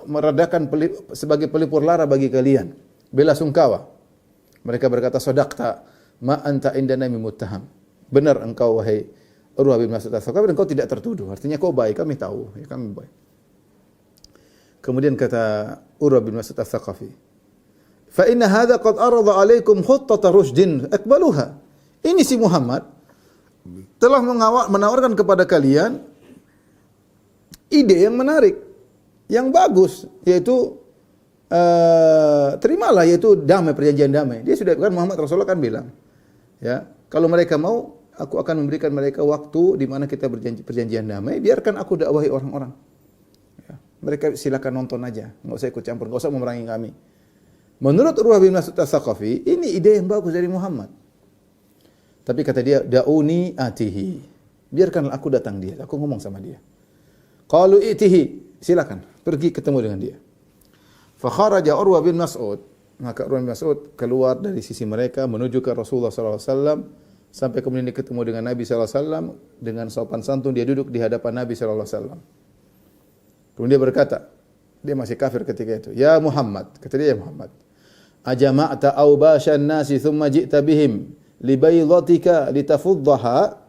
Speaker 1: meredakan sebagai pelipur lara bagi kalian. Bela sungkawa. Mereka berkata, "Shadaqta ma anta indana muttaham." Benar engkau wahai Urwah bin Mas'ud Ats-Tsaqafi, engkau tidak tertuduh. Artinya kau baik, kami tahu, ya, kami baik. Kemudian kata Urwah bin Mas'ud Ats-Tsaqafi, fa inna hadza qad arada alaikum khuttata rushdin aqbaluha. Ini si Muhammad telah menawarkan kepada kalian ide yang menarik, yang bagus, yaitu terimalah, yaitu damai, perjanjian damai. Dia sudah, kan Muhammad Rasulullah kan bilang, ya, kalau mereka mau, aku akan memberikan mereka waktu di mana kita perjanjian damai, biarkan aku dakwahi orang-orang. Ya, mereka silakan nonton aja, enggak usah ikut campur, enggak usah memerangi kami. Menurut Urwah bin Mas'ud Ats-Tsaqafi, ini ide yang bagus dari Muhammad. Tapi kata dia, da'uni atihi. Biarkanlah aku datang dia, aku ngomong sama dia. Qalu itihi, silakan, pergi ketemu dengan dia. Fa kharaja Urwah bin Mas'ud, maka Urwah bin Mas'ud keluar dari sisi mereka menuju ke Rasulullah sallallahu alaihi wasallam, sampai kemudian dia ketemu dengan Nabi sallallahu alaihi wasallam, dengan sopan santun dia duduk di hadapan Nabi sallallahu alaihi wasallam. Kemudian dia berkata, dia masih kafir ketika itu, "Ya Muhammad," kata dia, "Ya Muhammad, ajama'ta awbashan nasi thumma ji'ta bihim libaydatika litafuddaha."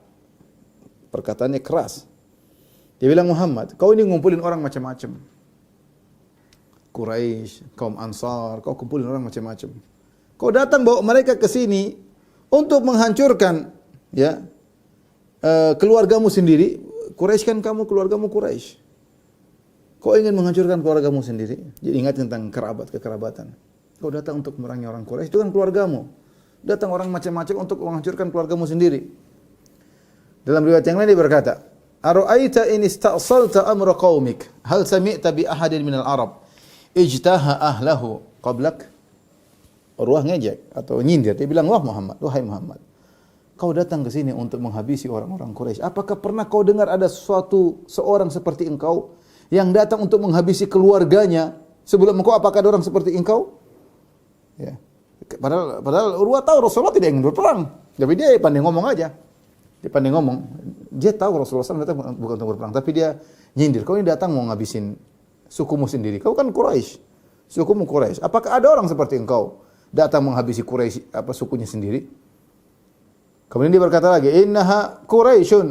Speaker 1: Perkataannya keras. Dia bilang, "Muhammad, kau ini ngumpulin orang macam-macam. Quraisy, kaum Ansar, kau kumpulin orang macam-macam. Kau datang bawa mereka ke sini untuk menghancurkan, ya, keluargamu sendiri. Quraisy kan kamu, keluargamu Quraisy. Kau ingin menghancurkan keluargamu sendiri." Jadi ingat tentang kekerabatan. Kau datang untuk memerangi orang Quraisy, itu kan keluargamu. Datang orang macam-macam untuk menghancurkan keluargamu sendiri. Dalam riwayat yang lain dia berkata, Ara'aita in ista'salta amra qaumik hal sami'ta bi ahadin minal Arab ijtaha ahlahu qablak? Urwah ngejek atau nyindir, dia bilang, wahai Muhammad, kau datang ke sini untuk menghabisi orang-orang Quraisy. Apakah pernah kau dengar ada seorang seperti engkau yang datang untuk menghabisi keluarganya sebelum engkau? Apakah ada orang seperti engkau? Ya. Padahal Urwah tahu Rasulullah tidak ingin berperang, tapi dia pandai ngomong aja. Dia pandai ngomong. Dia tahu Rasulullah SAW datang bukan untuk berperang, tapi dia nyindir. Kau ini datang mau ngabisin sukumu sendiri. Kau kan Quraisy, sukumu Quraisy. Apakah ada orang seperti engkau datang menghabisi Quraisy sukunya sendiri? Kemudian dia berkata lagi, innaha Quraisyun.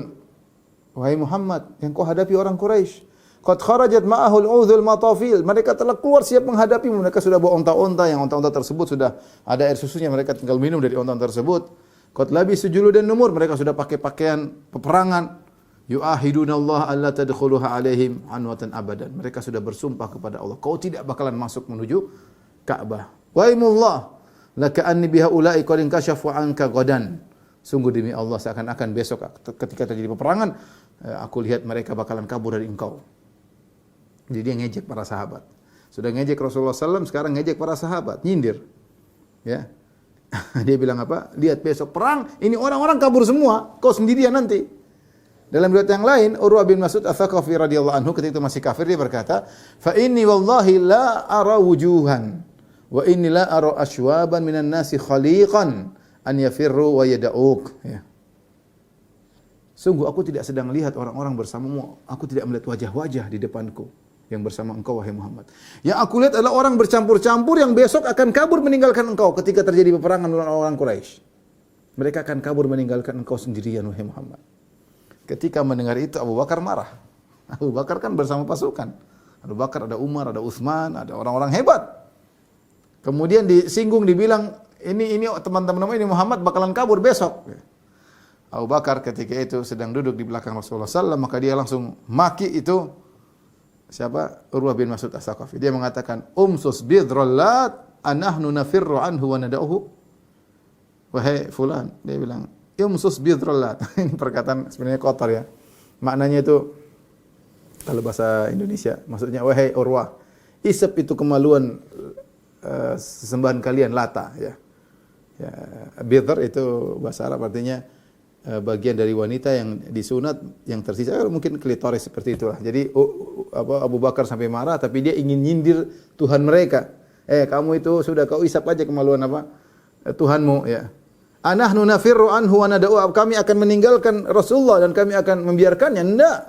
Speaker 1: Wahai Muhammad, yang kau hadapi orang Quraisy. Qad kharajat ma'ahu al-udhul matafil. Mereka telah keluar siap menghadapi. Mereka sudah bawa onta-onta, yang onta-onta tersebut sudah ada air susunya, mereka tinggal minum dari onta tersebut. Qad labisu juludan numur, mereka sudah pakai pakaian peperangan. Yu'ahiduna Allah alla tadkhuluha alaihim anwatan abadan. Mereka sudah bersumpah kepada Allah, kau tidak bakalan masuk menuju Ka'bah. Waimullah, laka'anni bihaula'i qad inkashafu anka ghadan. Sungguh demi Allah, seakan-akan besok ketika terjadi peperangan, aku lihat mereka bakalan kabur dari engkau. Jadi dia ngejek para sahabat. Sudah ngejek Rasulullah SAW, sekarang ngejek para sahabat, nyindir. Ya. Dia bilang apa? Lihat besok perang, ini orang-orang kabur semua, kau sendirian nanti. Dalam riwayat yang lain, Urwah bin Mas'ud Ats-Tsaqafi radhiyallahu anhu ketika itu masih kafir, dia berkata, "Fa inni wallahi la ara wujuhan wa inni la ara ashwaban minan nasi khaliqan an yafirru wa yad'uk." Ya. Sungguh aku tidak sedang lihat orang-orang bersamamu, aku tidak melihat wajah-wajah di depanku yang bersama engkau wahai Muhammad. Yang aku lihat adalah orang bercampur-campur yang besok akan kabur meninggalkan engkau ketika terjadi peperangan dengan orang Quraisy. Mereka akan kabur meninggalkan engkau sendirian wahai Muhammad. Ketika mendengar itu Abu Bakar marah. Abu Bakar kan bersama pasukan. Abu Bakar, ada Umar, ada Utsman, ada orang-orang hebat. Kemudian disinggung, dibilang ini teman-teman ini Muhammad bakalan kabur besok. Abu Bakar ketika itu sedang duduk di belakang Rasulullah SAW, maka dia langsung maki itu siapa? Urwah bin Mas'ud Ats-Tsaqafi. Dia mengatakan, "Umsus bidrallat anahnu nafirru anhu wa nad'uhu." Wahai fulan, dia bilang, "Umsus bidrallat." Ini perkataan sebenarnya kotor ya. Maknanya itu kalau bahasa Indonesia maksudnya, wahai Urwah, isap itu kemaluan sesembahan kalian Lata ya. Ya, bidr itu bahasa Arab artinya bagian dari wanita yang disunat yang tersisa, mungkin klitoris seperti itulah. Jadi Abu Bakar sampai marah, tapi dia ingin nyindir Tuhan mereka. Kamu itu sudah kau isap aja kemaluan apa Tuhanmu ya. Anahnu nafirru anhu wa nad'u, kami akan meninggalkan Rasulullah dan kami akan membiarkannya. Enggak.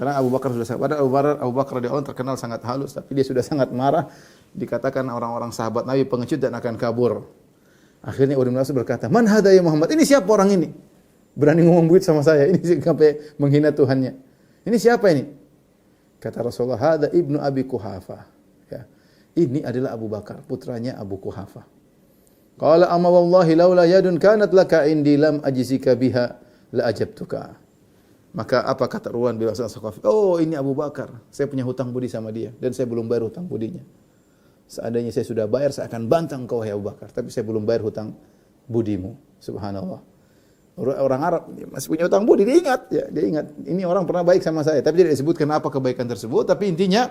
Speaker 1: Karena Abu Bakar sudah padahal Abu Bakar radhiyallahu anhu terkenal sangat halus, tapi dia sudah sangat marah. Dikatakan orang-orang sahabat Nabi pengecut dan akan kabur. Akhirnya Urwah bin Mas'ud berkata, "Man hadza ya Muhammad?" Ini siapa orang ini? Berani ngomong begitu sama saya. Ini sampai menghina Tuhannya. Ini siapa ini? Kata Rasulullah, "Hadza ibnu Abi Quhafah." Ya. Ini adalah Abu Bakar, putranya Abu Quhafah. Qala amma wallahi laula yadun kanat laka indi lam ajzika biha la ajabtuka. Maka apa kata Urwah bin Mas'ud Ats-Tsaqafi? Oh, ini Abu Bakar. Saya punya hutang budi sama dia dan saya belum bayar hutang budinya. Seandainya saya sudah bayar, saya akan bantang kau wahai Abu Bakar, tapi saya belum bayar hutang budimu. Subhanallah. Orang Arab masih punya hutang budi, dia ingat ya, dia ingat. Ini orang pernah baik sama saya, tapi tidak disebutkan apa kebaikan tersebut, tapi intinya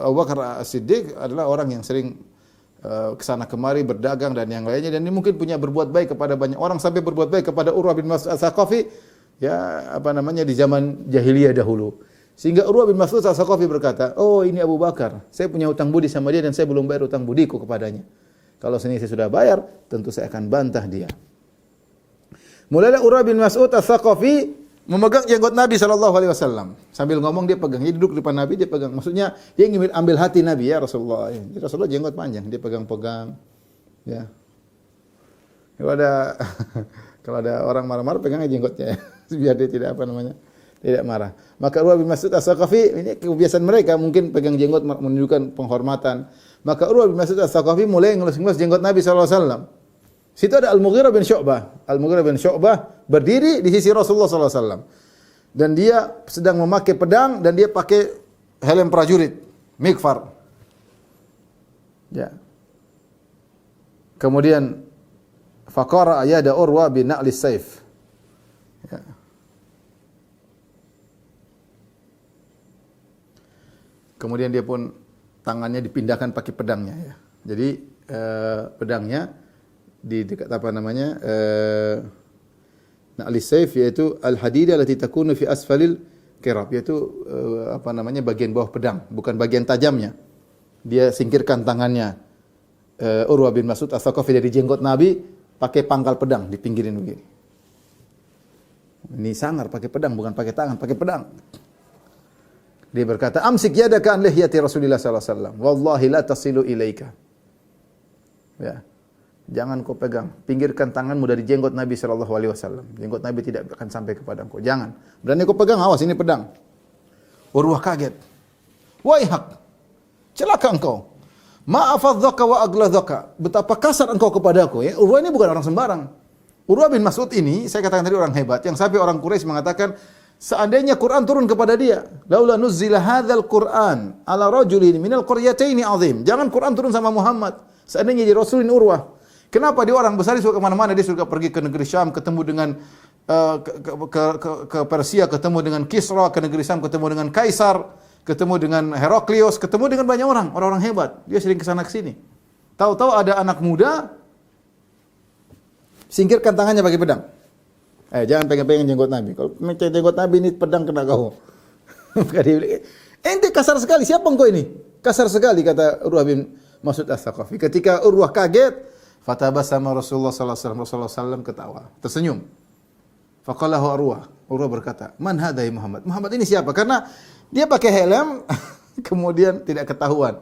Speaker 1: Abu Bakar As-Siddiq adalah orang yang sering kesana kemari berdagang dan yang lainnya, dan ini mungkin punya berbuat baik kepada banyak orang sampai berbuat baik kepada Urwah bin Mas'ud Ats-Tsaqafi ya di zaman jahiliyah dahulu. Sehingga Urwah bin Mas'ud Ats-Tsaqafi berkata, "Oh, ini Abu Bakar. Saya punya hutang budi sama dia dan saya belum bayar hutang budiku kepadanya. Kalau saya sudah bayar, tentu saya akan bantah dia." Mulailah Urwah bin Mas'ud Ats-Tsaqafi memegang jenggot Nabi SAW. Sambil ngomong dia pegang, dia duduk di depan Nabi, dia pegang. Maksudnya dia ingin ambil hati Nabi, ya Rasulullah. Jadi Rasulullah jenggot panjang, dia pegang-pegang. Ya. Kalau ada orang marah-marah, pegang jenggotnya ya. Biar dia tidak tidak marah. Maka Urwah bin Mas'ud Ats-Tsaqafi, ini kebiasaan mereka, mungkin pegang jenggot menunjukkan penghormatan. Maka Urwah bin Mas'ud Ats-Tsaqafi mulai ngelus-ngelus jenggot Nabi SAW. Situ ada Al-Mughirah bin Syu'bah. Al-Mughirah bin Syu'bah berdiri di sisi Rasulullah SAW. Dan dia sedang memakai pedang dan dia pakai helm prajurit, mikfar. Ya. Kemudian faqara ayada Urwah bin Na'lis Saif. Ya. Kemudian dia pun tangannya dipindahkan pakai pedangnya ya. Jadi pedangnya di dekat apa namanya? Na'lis sayf, yaitu al-hadidah allati takunu fi asfalil qirab, yaitu apa namanya, bagian bawah pedang, bukan bagian tajamnya. Dia singkirkan tangannya Urwah bin Mas'ud Ats-Tsaqafi dari jenggot Nabi pakai pangkal pedang, dipinggirin begini. Ini sangar pakai pedang, bukan pakai tangan, pakai pedang. Dia berkata, "Amsik yadaka an lihyati Rasulillah sallallahu alaihi wasallam, wallahi la tasilu ilaika." Ya. Jangan kau pegang, pinggirkan tanganmu dari jenggot Nabi sallallahu alaihi wasallam. Jenggot Nabi tidak akan sampai kepada engkau. Jangan. Berani kau pegang, awas ini pedang. Urwah kaget. Waihak. Celaka engkau. Ma'afadzaka wa agladzaka. Betapa kasar engkau kepadaku ya. Urwah ini bukan orang sembarang. Urwah bin Mas'ud ini, saya katakan tadi, orang hebat yang sampai orang Quraisy mengatakan, seandainya Quran turun kepada dia, laula nuzzila hadzal Qur'an ala rajulin minal qaryataini azim. Jangan Quran turun sama Muhammad. Seandainya jadi Rasul ini Urwah. Kenapa dia orang besar, dia suka kemana-mana, dia suka pergi ke negeri Syam, ketemu dengan ke Persia, ketemu dengan Kisra, ke negeri Syam ketemu dengan Kaisar, ketemu dengan Heraklius, ketemu dengan banyak orang-orang hebat. Dia sering ke sana ke sini. Tahu-tahu ada anak muda, singkirkan tangannya pakai pedang. Jangan pegang-pegang jenggot Nabi. Kalau pegang jenggot Nabi ini pedang kena kau. Maka dia bilang, ente kasar sekali, siapa engkau ini? Kasar sekali, kata Urwah bin Mas'ud Ats-Tsaqafi. Ketika Urwah kaget, fatabassama Rasulullah sallallahu alaihi wasallam, Rasulullah sallallahu ketawa, tersenyum. Faqalahu Urwah. Urwah berkata, "Man hadha ya Muhammad?" Muhammad ini siapa? Karena dia pakai helm, kemudian tidak ketahuan.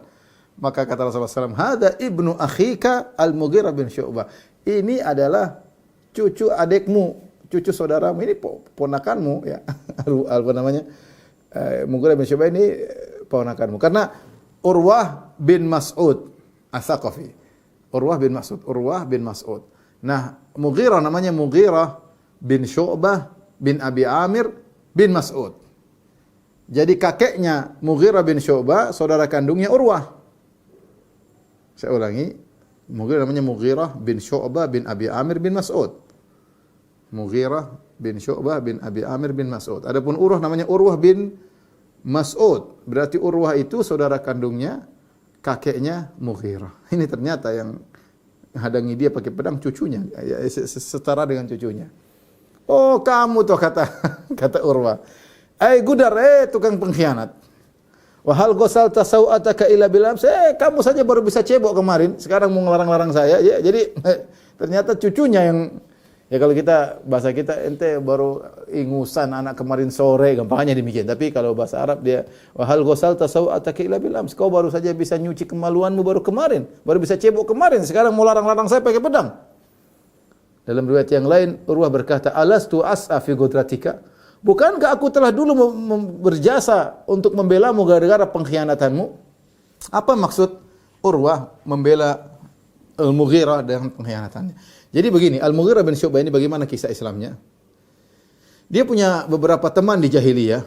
Speaker 1: Maka kata Rasulullah SAW, "Hadha ibnu akhika Al-Mughirah bin Syu'bah." Ini adalah cucu adikmu, cucu saudaramu, ini ponakanmu ya. Apa namanya? Mughirah bin Syu'bah ini ponakanmu. Karena Urwah bin Mas'ud Ats-Tsaqafi. Urwah bin Mas'ud. Nah, Mughirah namanya Mughirah bin Syu'bah bin Abi Amir bin Mas'ud. Jadi kakeknya Mughirah bin Syu'bah, saudara kandungnya Urwah. Saya ulangi, Mughirah namanya Mughirah bin Syu'bah bin Abi Amir bin Mas'ud. Mughirah bin Syu'bah bin Abi Amir bin Mas'ud. Adapun Urwah namanya Urwah bin Mas'ud. Berarti Urwah itu saudara kandungnya kakeknya Mughirah. Ini ternyata yang hadangi dia pakai pedang cucunya, ya, setara dengan cucunya. Oh, kamu tuh, kata Urwah. Gudar, tukang pengkhianat. Wa hal ghasalta sawataka illa bil ams. Kamu saja baru bisa cebok kemarin, sekarang mau ngelarang-larang saya. Ya, jadi ternyata cucunya yang, ya kalau kita bahasa kita, ente baru ingusan anak kemarin sore, gampangnya demikian. Tapi kalau bahasa Arab dia, wa hal ghasalta sawataka illa bil ams. Kau baru saja bisa nyuci kemaluanmu baru kemarin, baru bisa cebok kemarin, sekarang mau larang-larang saya pakai pedang. Dalam riwayat yang lain, Urwah berkata, "Alastu as'a fi gudratika?" Bukankah aku telah dulu berjasa untuk membelamu gara-gara pengkhianatanmu? Apa maksud Urwah membela Al-Mughirah dengan pengkhianatannya? Jadi begini, Al-Mughirah bin Syu'bah ini bagaimana kisah Islamnya? Dia punya beberapa teman di jahiliyah,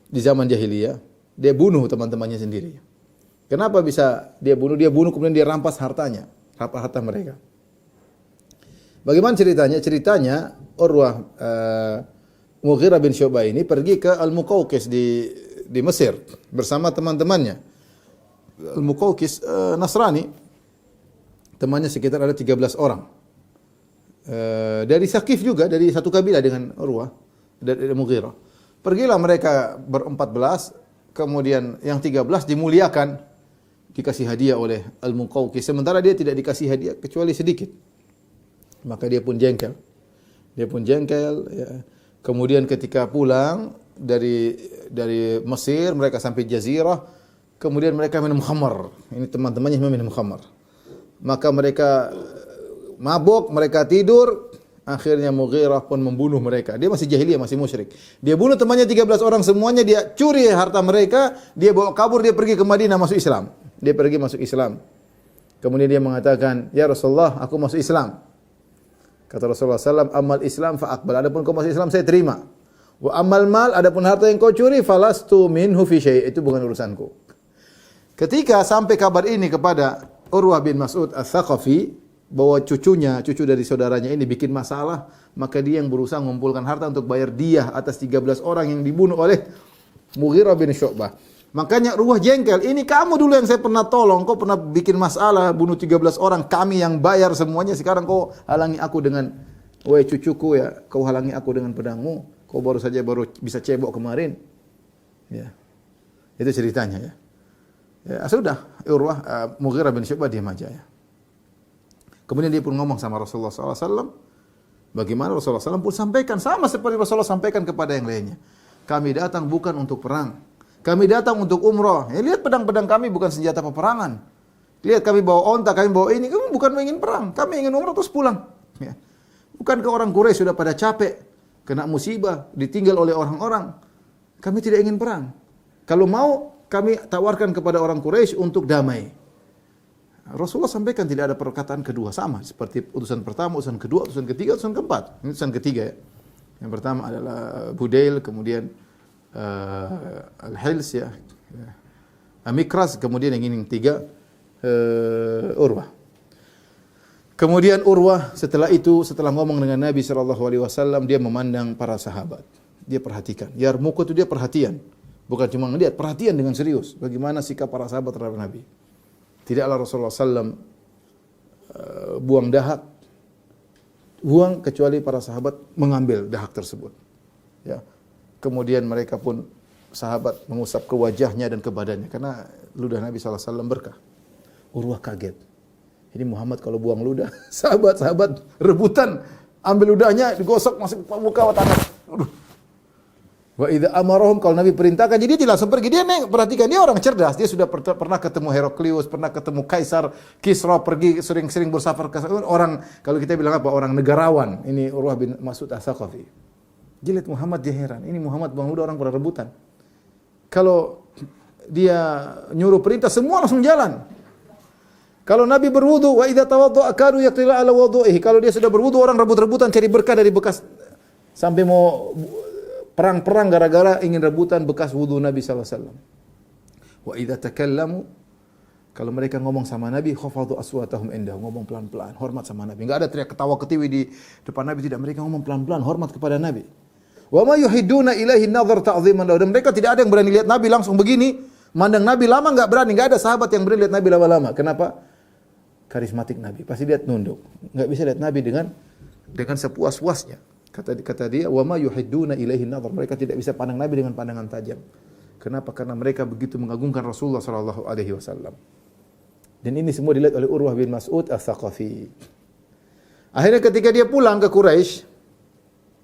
Speaker 1: di zaman jahiliyah. Dia bunuh teman-temannya sendiri. Kenapa bisa dia bunuh? Dia bunuh kemudian dia rampas hartanya, harta mereka. Bagaimana ceritanya? Ceritanya Urwah Mughirah bin Syu'bah ini pergi ke Al-Muqawqis di Mesir bersama teman-temannya. Al-Muqawqis Nasrani. Temannya sekitar ada 13 orang. Dari Saqif juga, dari satu kabilah dengan Urwah, dari Mughirah. Pergilah mereka ber-14, kemudian yang 13 dimuliakan, dikasih hadiah oleh Al-Muqawqis. Sementara dia tidak dikasih hadiah kecuali sedikit. Maka dia pun jengkel. Ya. Kemudian ketika pulang dari Mesir, mereka sampai Jazirah, kemudian mereka minum khamar. Ini teman-temannya minum khamar. Maka mereka mabuk, mereka tidur, akhirnya Mughirah pun membunuh mereka. Dia masih jahiliyah, masih musyrik. Dia bunuh temannya 13 orang semuanya, dia curi harta mereka, dia bawa kabur, dia pergi ke Madinah masuk Islam. Dia pergi masuk Islam. Kemudian dia mengatakan, "Ya Rasulullah, aku masuk Islam." Kata Rasulullah SAW, "Amal Islam fa'akbal." Adapun kau masuk Islam, saya terima. Wa amal mal, adapun harta yang kau curi, falastu minhu fi syai'. Itu bukan urusanku. Ketika sampai kabar ini kepada Urwah bin Mas'ud Ats-Tsaqafi, bahwa cucu dari saudaranya ini bikin masalah, maka dia yang berusaha mengumpulkan harta untuk bayar diyah atas 13 orang yang dibunuh oleh Mughirah bin Syu'bah. Makanya Urwah jengkel. Ini kamu dulu yang saya pernah tolong. Kau pernah bikin masalah, bunuh 13 orang. Kami yang bayar semuanya. Sekarang kau halangi aku dengan, wahai cucuku ya, kau halangi aku dengan pedangmu. Kau baru bisa cebok kemarin. Ya. Itu ceritanya ya. Ya sudah, Urwah Mughirah bin Syu'bah diam aja ya. Kemudian dia pun ngomong sama Rasulullah SAW. Bagaimana Rasulullah SAW pun sampaikan. Sama seperti Rasulullah sampaikan kepada yang lainnya. Kami datang bukan untuk perang. Kami datang untuk umrah. Ya, lihat pedang-pedang kami bukan senjata peperangan. Lihat kami bawa onta, kami bawa ini. Kami bukan ingin perang. Kami ingin umrah terus pulang. Ya. Bukankah orang Quraisy sudah pada capek, kena musibah, ditinggal oleh orang-orang. Kami tidak ingin perang. Kalau mau, kami tawarkan kepada orang Quraisy untuk damai. Rasulullah sampaikan tidak ada perkataan kedua. Sama seperti utusan pertama, utusan kedua, utusan ketiga, utusan keempat. Ini utusan ketiga ya. Yang pertama adalah Budail, kemudian Al-Hils ya, Mikraz, kemudian yang tiga Urwah. Kemudian Urwah setelah ngomong dengan Nabi SAW, dia memandang para sahabat. Dia perhatikan. Yarmuk itu dia perhatian. Bukan cuma ngelihat, perhatian dengan serius. Bagaimana sikap para sahabat terhadap Nabi. Tidaklah Rasulullah SAW buang kecuali para sahabat mengambil dahak tersebut. Ya. Kemudian mereka pun sahabat mengusap ke wajahnya dan ke badannya karena ludah Nabi SAW berkah. Urwah kaget. Ini Muhammad kalau buang ludah, sahabat-sahabat rebutan ambil ludahnya digosok masuk ke muka tanah. Wa idza amarahum, kalau Nabi perintahkan jadi dia langsung pergi. Dia perhatikan, dia orang cerdas. Dia sudah pernah ketemu Heraklius, pernah ketemu Kaisar Kisra, pergi sering-sering bersafar ke orang, kalau kita bilang apa, orang negarawan. Ini Urwah bin Mas'ud As-Saqafi. Jilid Muhammad dia heran. Ini Muhammad buang ludah, orang pada rebutan. Kalau dia nyuruh perintah semua langsung jalan. Kalau Nabi berwudu, wa idza tawadda'a kanu yaqtila ala wudu'ihi. Kalau dia sudah berwudu, orang rebut-rebutan cari berkah dari bekas, sampai mau perang-perang gara-gara ingin rebutan bekas wudu Nabi SAW. Wa idza takallamu, kalau mereka ngomong sama Nabi, khafadu aswatahum indah, ngomong pelan-pelan, hormat sama Nabi. Enggak ada teriak ketawa ketiwi di depan Nabi, tidak. Mereka ngomong pelan-pelan, hormat kepada Nabi. Wa ma yuhidduna ilaihi nadhar ta'dhiman lahu. Dan mereka tidak ada yang berani lihat Nabi langsung begini, mandang Nabi lama enggak berani, enggak ada sahabat yang berani lihat Nabi lama-lama. Kenapa? Karismatik Nabi, pasti lihat nunduk. Enggak bisa lihat Nabi dengan sepuas-puasnya. Kata dia, wa ma yuhidduna ilaihi nadhar. Mereka tidak bisa pandang Nabi dengan pandangan tajam. Kenapa? Karena mereka begitu mengagungkan Rasulullah sallallahu alaihi wasallam. Dan ini semua dilihat oleh Urwah bin Mas'ud As-Saqafi. Akhirnya ketika dia pulang ke Quraisy,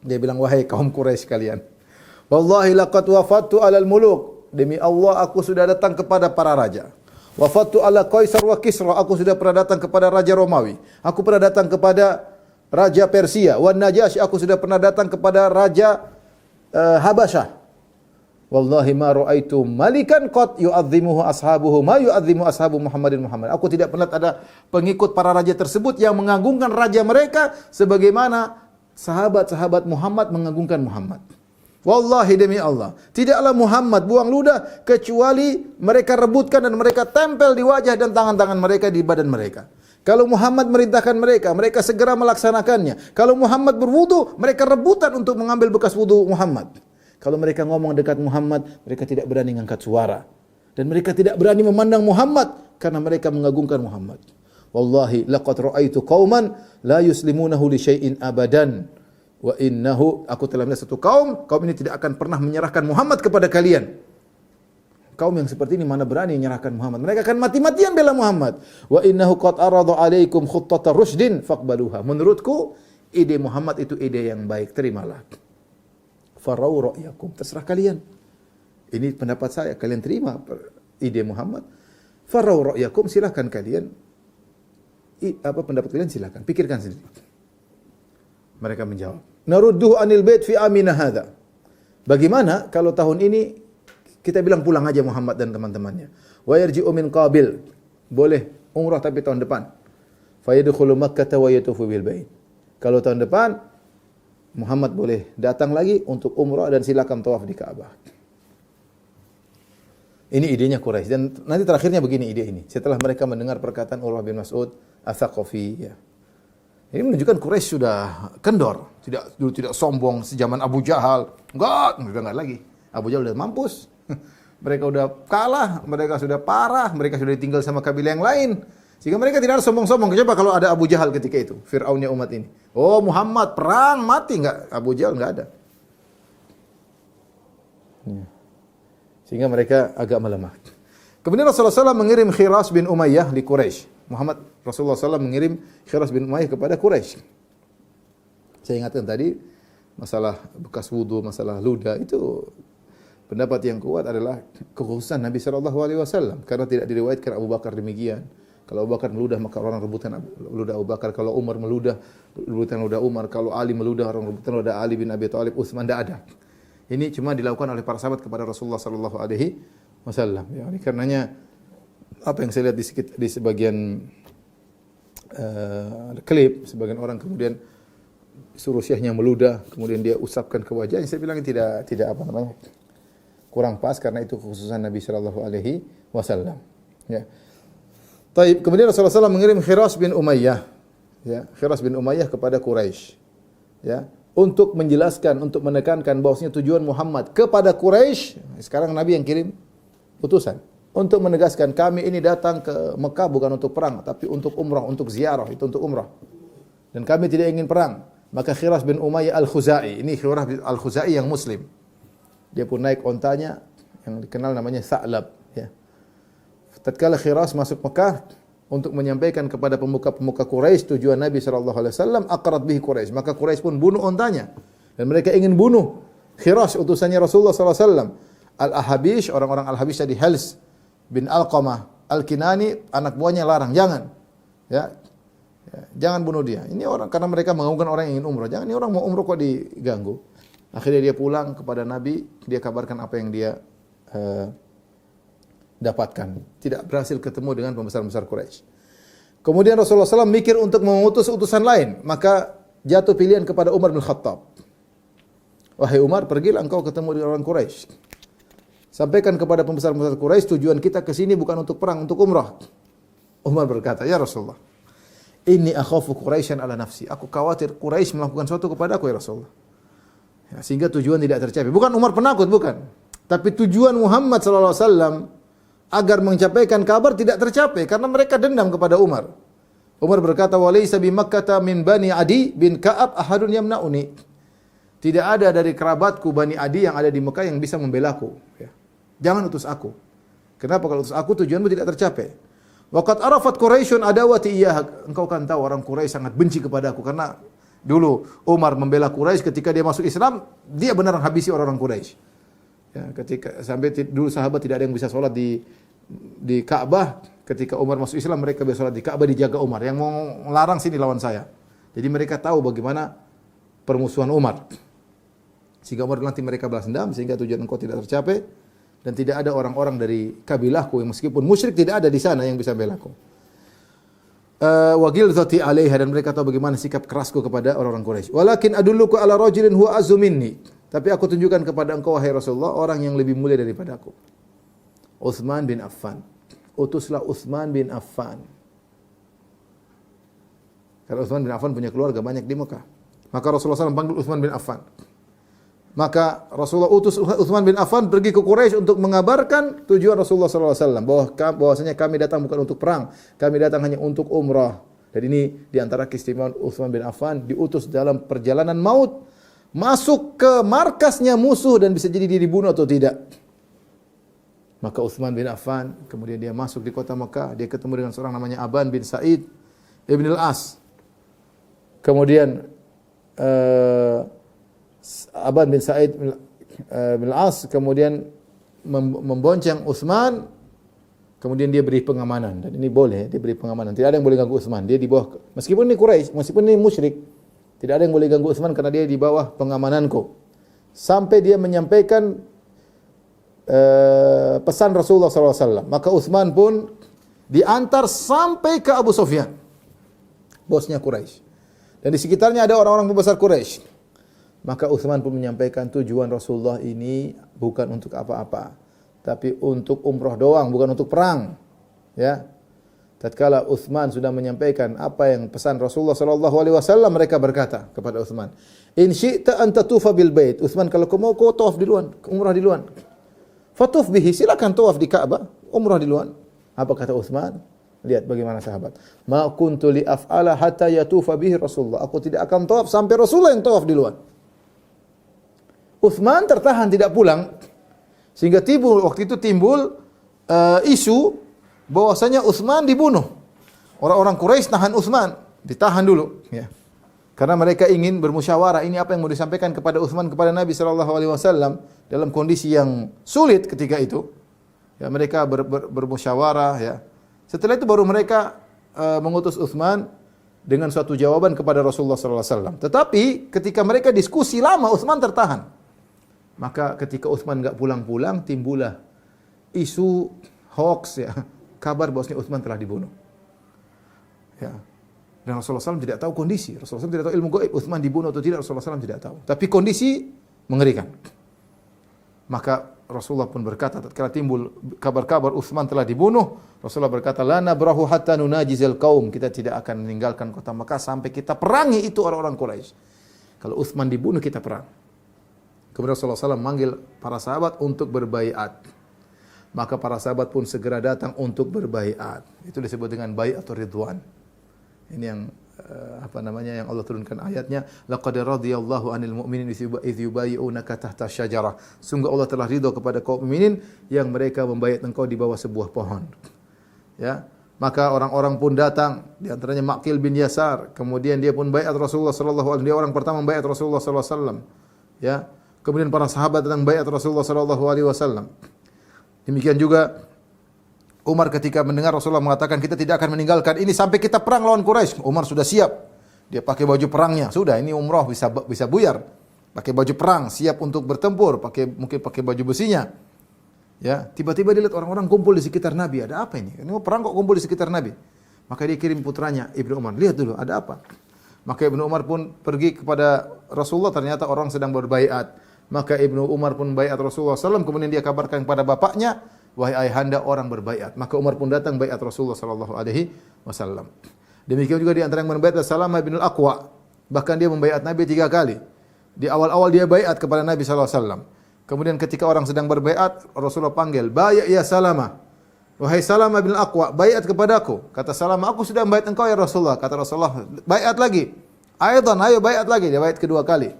Speaker 1: dia bilang, wahai kaum Quraisy kalian, wallahi laqad wafattu 'alal muluk. Demi Allah aku sudah datang kepada para raja. Wafattu 'ala Qaisar wa Kisra. Aku sudah pernah datang kepada raja Romawi. Aku pernah datang kepada raja Persia. Wan Najasyi, aku sudah pernah datang kepada raja Habasyah. Wallahi ma ra'aitu malikan qad yu'azzimuhu ashabuhu ma yu'azzimu ashabu Muhammadin Muhammad. Aku tidak pernah ada pengikut para raja tersebut yang mengagungkan raja mereka sebagaimana sahabat-sahabat Muhammad mengagungkan Muhammad. Wallahi demi Allah, tidaklah Muhammad buang ludah kecuali mereka rebutkan dan mereka tempel di wajah dan tangan-tangan mereka, di badan mereka. Kalau Muhammad merintahkan mereka, mereka segera melaksanakannya. Kalau Muhammad berwudu, mereka rebutan untuk mengambil bekas wudu Muhammad. Kalau mereka ngomong dekat Muhammad, mereka tidak berani mengangkat suara. Dan mereka tidak berani memandang Muhammad karena mereka mengagungkan Muhammad. Wallahi laqad ra'aitu qauman la yuslimunahu li syai'in abadan. Wa innahu, aku telah melihat satu kaum ini tidak akan pernah menyerahkan Muhammad kepada kalian. Kaum yang seperti ini mana berani menyerahkan Muhammad. Mereka akan mati-matian bela Muhammad. Wa innahu qad arada alaikum khuttata rusydin faqbaluha. Menurutku ide Muhammad itu ide yang baik, terimalah. Farau ra'yakum, terserah kalian. Ini pendapat saya, kalian terima ide Muhammad. Farau ra'yakum, silakan kalian. Pendapat kalian silakan, pikirkan sendiri. Mereka menjawab, narudduhu anil bait fi aminah hadza. Bagaimana kalau tahun ini kita bilang pulang aja Muhammad dan teman-temannya. Wa yarji'u min qabil. Boleh umrah tapi tahun depan. Fa yadkhulu Makkah wa yatufu bil bait. Kalau tahun depan Muhammad boleh datang lagi untuk umrah dan silakan tawaf di Ka'bah. Ini idenya Quraisy, dan nanti terakhirnya begini ide ini. Setelah mereka mendengar perkataan Urwah bin Mas'ud As-Saqafi, ya. Ini menunjukkan Quraisy sudah kendor, tidak sombong sejaman Abu Jahal. Enggak lagi. Abu Jahal udah mampus. mereka udah kalah, mereka sudah parah, mereka sudah ditinggal sama kabilah yang lain. Sehingga mereka tidak ada sombong-sombong. Coba kalau ada Abu Jahal ketika itu, Fir'aunnya umat ini. Oh Muhammad, perang, mati. Enggak, Abu Jahal enggak ada. Sehingga mereka agak melemah. Kemudian Rasulullah SAW mengirim Khiras bin Umayyah di Quraisy. Rasulullah SAW mengirim Khiras bin Umayyah kepada Quraisy. Saya ingatkan tadi, masalah bekas wudu, masalah ludah, itu pendapat yang kuat adalah kekhususan Nabi SAW. Karena tidak diriwayatkan Abu Bakar demikian. Kalau Abu Bakar meludah, maka orang rebutan ludah Abu Bakar. Kalau Umar meludah, rebutan ludah Umar. Kalau Ali meludah, orang rebutan ludah Ali bin Abi Thalib, Utsman, tidak ada. Ini cuma dilakukan oleh para sahabat kepada Rasulullah sallallahu alaihi wasallam. Ya, oleh karenanya apa yang saya lihat di sebagian klip, sebagian orang kemudian suruh syekhnya meludah, kemudian dia usapkan ke wajahnya. Saya bilang tidak apa namanya? Kurang pas karena itu kekhususan Nabi sallallahu alaihi wasallam. Ya. Taib, kemudian Rasulullah SAW mengirim Khiras bin Umayyah, ya, Khiras bin Umayyah kepada Quraisy, ya, untuk menjelaskan, untuk menekankan bahwasanya tujuan Muhammad kepada Quraisy. Sekarang Nabi yang kirim utusan untuk menegaskan kami ini datang ke Mekah bukan untuk perang, tapi untuk umrah, untuk ziarah, itu untuk umrah. Dan kami tidak ingin perang. Maka Khiras bin Umayyah Al-Khuzai, ini Khiras bin Al-Khuzai yang Muslim. Dia pun naik ontanya yang dikenal namanya Sa'lab, ya. Tatkala Khiras masuk Mekah untuk menyampaikan kepada pemuka-pemuka Quraisy tujuan Nabi sallallahu alaihi wasallam, aqrat bihi Quraisy. Maka Quraisy pun bunuh ontanya dan mereka ingin bunuh Khiras utusannya Rasulullah sallallahu alaihi wasallam. Al-Ahabish, orang-orang Al-Habish tadi, Hals bin Alqamah Al-Kinani, anak buahnya larang, jangan. Ya. Jangan bunuh dia. Ini orang karena mereka mengganggu orang yang ingin umrah. Jangan, ini orang mau umrah kok diganggu. Akhirnya dia pulang kepada Nabi, dia kabarkan apa yang dia dapatkan. Tidak berhasil ketemu dengan pembesar-pembesar Quraisy. Kemudian Rasulullah SAW mikir untuk mengutus utusan lain. Maka jatuh pilihan kepada Umar bin Khattab. Wahai Umar, pergilah engkau ketemu dengan orang Quraisy. Sampaikan kepada pembesar-pembesar Quraisy, tujuan kita ke sini bukan untuk perang, untuk umrah. Umar berkata, ya Rasulullah, inni akhafu Quraisyan ala nafsi. Aku khawatir Quraisy melakukan sesuatu kepada aku, ya Rasulullah. Ya, sehingga tujuan tidak tercapai. Bukan Umar penakut, bukan. Tapi tujuan Muhammad SAW agar mencapai kabar tidak tercapai karena mereka dendam kepada Umar. Umar berkata, "Walaysa bi Makkah min Bani Adi bin Ka'ab ahadun yamna'uni." Tidak ada dari kerabatku Bani Adi yang ada di Mekah yang bisa membelaku. Ya. Jangan utus aku. Kenapa kalau utus aku tujuanmu tidak tercapai? Waqad arafat Quraisyun adawati iyyah. Engkau kan tahu orang Quraisy sangat benci kepada aku karena dulu Umar membela Quraisy ketika dia masuk Islam, dia benar habisi orang-orang Quraisy. Ya, ketika sampai dulu sahabat tidak ada yang bisa sholat di Ka'bah, ketika Umar masuk Islam mereka bisa sholat di Ka'bah, dijaga Umar. Yang mau melarang sini lawan saya. Jadi mereka tahu bagaimana permusuhan Umar. Sehingga Umar nanti mereka balas dendam sehingga tujuan engkau tidak tercapai dan tidak ada orang-orang dari kabilahku yang meskipun musyrik tidak ada di sana yang bisa belaku. Wa ghilzati 'alaiha, dan mereka tahu bagaimana sikap kerasku kepada orang-orang Quraisy. Walakin adulluka ala rajulin huwa azzu minni. Tapi aku tunjukkan kepada engkau wahai Rasulullah orang yang lebih mulia daripada aku. Utsman bin Affan. Utuslah Utsman bin Affan. Karena Utsman bin Affan punya keluarga banyak di Mekah. Maka Rasulullah SAW panggil Utsman bin Affan. Maka Rasulullah utus Utsman bin Affan pergi ke Quraisy untuk mengabarkan tujuan Rasulullah SAW. Bahwasanya kami datang bukan untuk perang. Kami datang hanya untuk umrah. Dan ini diantara keistimewaan Utsman bin Affan, diutus dalam perjalanan maut. Masuk ke markasnya musuh dan bisa jadi dia dibunuh atau tidak. Maka Utsman bin Affan kemudian dia masuk di kota Mekah, dia ketemu dengan seorang namanya Aban bin Sa'id Ibn al-As. Kemudian Aban bin Sa'id bin al-As kemudian membonceng Utsman, kemudian dia beri pengamanan, dan ini boleh, dia beri pengamanan. Tidak ada yang boleh ganggu Utsman. Dia di bawah, meskipun ini Quraisy, meskipun ini musyrik, tidak ada yang boleh ganggu Utsman karena dia di bawah pengamananku. Sampai dia menyampaikan pesan Rasulullah SAW. Maka Utsman pun diantar sampai ke Abu Sufyan, bosnya Quraisy. Dan di sekitarnya ada orang-orang pembesar Quraisy. Maka Utsman pun menyampaikan tujuan Rasulullah ini bukan untuk apa-apa, tapi untuk umrah doang, bukan untuk perang. Ya. Tatkala Utsman sudah menyampaikan apa yang pesan Rasulullah SAW, mereka berkata kepada Utsman, "In syi'ta an tatufa bil bait." Utsman, kalau kau mau kau tawaf di luar, umrah di luar. Fatuf bihi, silakan tawaf di Ka'bah, umrah di luar. Apa kata Utsman? Lihat bagaimana sahabat. Ma kuntu li af'ala hatta yatufa bihi Rasulullah. Aku tidak akan tawaf sampai Rasulullah yang tawaf di luar. Utsman tertahan tidak pulang sehingga waktu itu timbul isu bahwasanya Utsman dibunuh. Orang-orang Quraisy tahan Utsman, ditahan dulu ya. Karena mereka ingin bermusyawarah, ini apa yang mau disampaikan kepada Utsman kepada Nabi sallallahu alaihi wasallam dalam kondisi yang sulit ketika itu. Ya, mereka bermusyawarah ya. Setelah itu baru mereka mengutus Utsman dengan suatu jawaban kepada Rasulullah sallallahu alaihi wasallam. Tetapi ketika mereka diskusi lama, Utsman tertahan. Maka ketika Utsman enggak pulang-pulang, timbullah isu hoax ya, kabar bahwasanya Utsman telah dibunuh. Ya. Dan Rasulullah SAW tidak tahu kondisi. Rasulullah SAW tidak tahu ilmu gaib, Utsman dibunuh atau tidak, Rasulullah SAW tidak tahu. Tapi kondisi mengerikan. Maka Rasulullah pun berkata, tatkala timbul kabar-kabar Utsman telah dibunuh, Rasulullah berkata, la nabrahu hatta nunajizal qaum. Kita tidak akan meninggalkan kota Mekah sampai kita perangi itu orang-orang Quraisy. Kalau Utsman dibunuh, kita perang. Kemudian Rasulullah SAW manggil para sahabat untuk berbaiat. Maka para sahabat pun segera datang untuk berbaiat. Itu disebut dengan baiat atau ridwan. Ini yang yang Allah turunkan ayatnya, laqad radhiyallahu 'anil mu'minin idz yubayyi'unaka tahta syajarah. Sungguh Allah telah ridha kepada kaum mukminin yang mereka membaiat engkau di bawah sebuah pohon. Ya. Maka orang-orang pun datang, di antaranya Maqil bin Yasar, kemudian dia pun baiat Rasulullah sallallahu alaihi wasallam. Dia orang pertama baiat Rasulullah sallallahu alaihi wasallam. Ya. Kemudian para sahabat datang baiat Rasulullah sallallahu alaihi wasallam. Demikian juga Umar ketika mendengar Rasulullah mengatakan kita tidak akan meninggalkan ini sampai kita perang lawan Quraisy. Umar sudah siap. Dia pakai baju perangnya. Sudah, ini umrah bisa buyar. Pakai baju perang, siap untuk bertempur, mungkin pakai baju besinya. Ya, tiba-tiba dia lihat orang-orang kumpul di sekitar Nabi. Ada apa ini? Ini mau perang kok kumpul di sekitar Nabi. Maka dia kirim putranya Ibnu Umar, lihat dulu ada apa. Maka Ibnu Umar pun pergi kepada Rasulullah, ternyata orang sedang berbaiat. Maka Ibnu Umar pun baiat Rasulullah SAW, kemudian dia kabarkan kepada bapaknya, wahai ayahanda orang berbaiat. Maka Umar pun datang baiat Rasulullah sallallahu alaihi wasallam. Demikian juga di antara yang membaiat Salamah bin Al-Aqwa. Bahkan dia membaiat Nabi 3 kali. Di awal-awal dia baiat kepada Nabi sallallahu alaihi wasallam. Kemudian ketika orang sedang berbaiat, Rasulullah panggil, "Baiat ya Salamah." Wahai Salamah bin Al-Aqwa, baiat kepadaku. Kata Salamah, "Aku sudah baiat engkau ya Rasulullah." Kata Rasulullah, "Baiat lagi." "Aidan, ayo baiat lagi." Dia baiat kedua kali.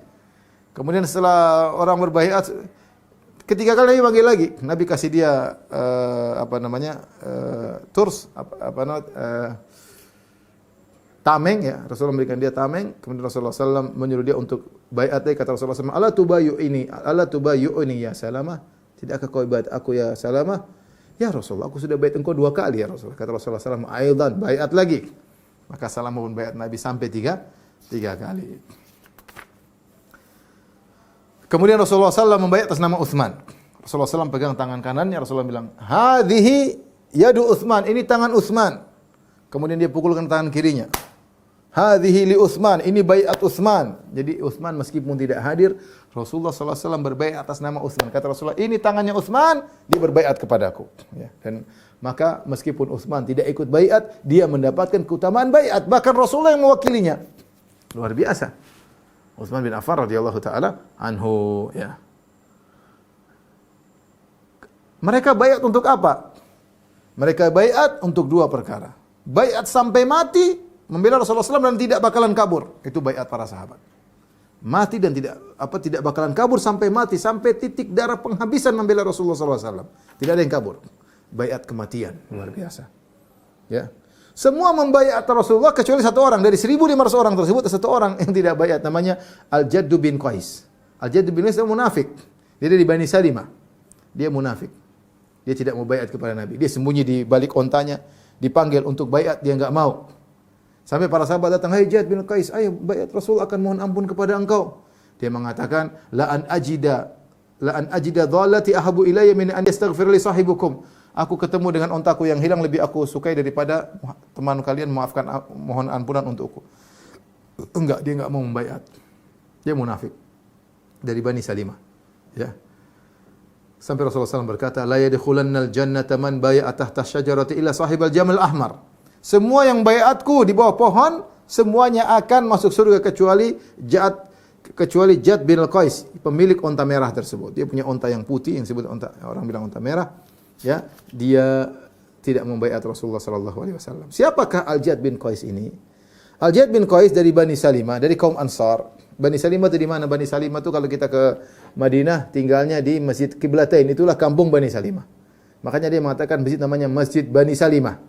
Speaker 1: Kemudian setelah orang berbaiat, ketiga kali Nabi panggil lagi. Nabi kasih dia tameng ya. Rasulullah memberikan dia tameng. Kemudian Rasulullah SAW menyuruh dia untuk baiat lagi. Kata Rasulullah SAW, "Ala tubayyu'ini ya Salamah? Tidakkah kau baiat aku ya Salamah?" "Ya Rasulullah, aku sudah baiat engkau 2 kali ya Rasulullah." Kata Rasulullah SAW, "Aidan, baiat lagi." Maka Salamah pun baiat Nabi sampai tiga kali. Kemudian Rasulullah SAW membaiat atas nama Utsman. Rasulullah SAW pegang tangan kanannya, Rasulullah bilang, "Hadhihi yadu Utsman, ini tangan Utsman." Kemudian dia pukulkan tangan kirinya. "Hadhihi li Utsman, ini baiat Utsman." Jadi Utsman meskipun tidak hadir, Rasulullah SAW berbaiat atas nama Utsman. Kata Rasulullah, "Ini tangannya Utsman, dia berbaiat kepadaku." Ya, dan maka meskipun Utsman tidak ikut baiat, dia mendapatkan keutamaan baiat. Bahkan Rasulullah yang mewakilinya. Luar biasa. Utsman bin Affan radhiyallahu taala anhu ya. Mereka baiat untuk apa? Mereka baiat untuk 2 perkara. Baiat sampai mati membela Rasulullah SAW dan tidak bakalan kabur. Itu baiat para sahabat. Mati dan tidak bakalan kabur sampai mati, sampai titik darah penghabisan membela Rasulullah SAW. Tidak ada yang kabur. Baiat kematian, luar biasa. Ya. Semua membaiat Rasulullah kecuali 1 orang. Dari 1.500 orang tersebut, 1 orang yang tidak baiat, namanya Al-Jadd bin Qais. Al-Jadd bin Qais itu munafik. Dia dari Bani Salimah. Dia munafik. Dia tidak mau baiat kepada Nabi. Dia sembunyi di balik ontanya, dipanggil untuk baiat, dia enggak mau. Sampai para sahabat datang, "Hai Jadd bin Qais, ayo baiat Rasul akan mohon ampun kepada engkau." Dia mengatakan, la an ajida dhallati ahabu ilayya min an yastaghfir li sahibukum." Aku ketemu dengan ontaku yang hilang lebih aku sukai daripada teman kalian mohon ampunan untukku. Enggak, dia enggak mau membaiat. Dia munafik. Dari Bani Salimah. Ya. Sampai Rasulullah SAW berkata, "La yadkhulannal jannata man bai'a tahta syajarati illa sahibal jamal ahmar." Semua yang baiatku di bawah pohon, semuanya akan masuk surga kecuali kecuali Jad bin Al-Qais, pemilik onta merah tersebut. Dia punya onta yang putih yang disebut onta, orang bilang onta merah. Ya, dia tidak membaiat Rasulullah sallallahu alaihi wasallam. Siapakah Al-Jad bin Qais ini? Al-Jad bin Qais dari Bani Salimah, dari kaum Ansar. Bani Salimah itu di mana? Bani Salimah itu kalau kita ke Madinah tinggalnya di Masjid Qiblatain, itulah kampung Bani Salimah. Makanya dia mengatakan masjid namanya Masjid Bani Salimah.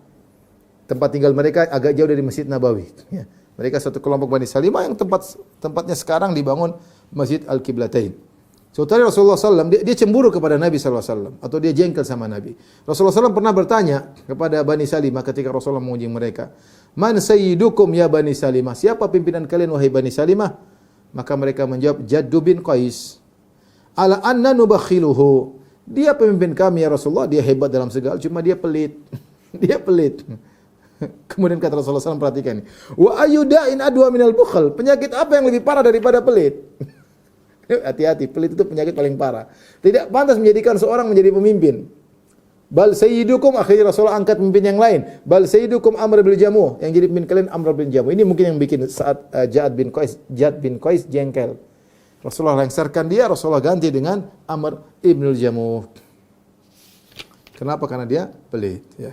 Speaker 1: Tempat tinggal mereka agak jauh dari Masjid Nabawi. Ya. Mereka satu kelompok Bani Salimah yang tempatnya sekarang dibangun Masjid Al-Qiblatain. Suatu hari Rasulullah SAW, dia cemburu kepada Nabi SAW, atau dia jengkel sama Nabi. Rasulullah SAW pernah bertanya kepada Bani Salimah ketika Rasulullah menguji mereka, Man sayyidukum ya Bani Salimah? Siapa pimpinan kalian wahai Bani Salimah? Maka mereka menjawab, Jaddu bin Qais. Ala anna nubakhiluhu. Dia pemimpin kami ya Rasulullah, dia hebat dalam segala, cuma dia pelit. Dia pelit. Kemudian kata Rasulullah SAW, perhatikan ini. Wa ayyuda'in adwa minal bukhal. Penyakit apa yang lebih parah daripada pelit? Hati-hati, pelit itu penyakit paling parah. Tidak pantas menjadikan seorang menjadi pemimpin. Bal sayyidukum, akhirnya Rasulullah angkat pemimpin yang lain. Bal sayyidukum Amr bin Jamuh. Yang jadi pemimpin kalian Amr bin Jamuh. Ini mungkin yang bikin saat Jad bin Qais jengkel. Rasulullah lengsarkan dia, Rasulullah ganti dengan Amr ibn Jamuh. Kenapa? Karena dia pelit. Ya.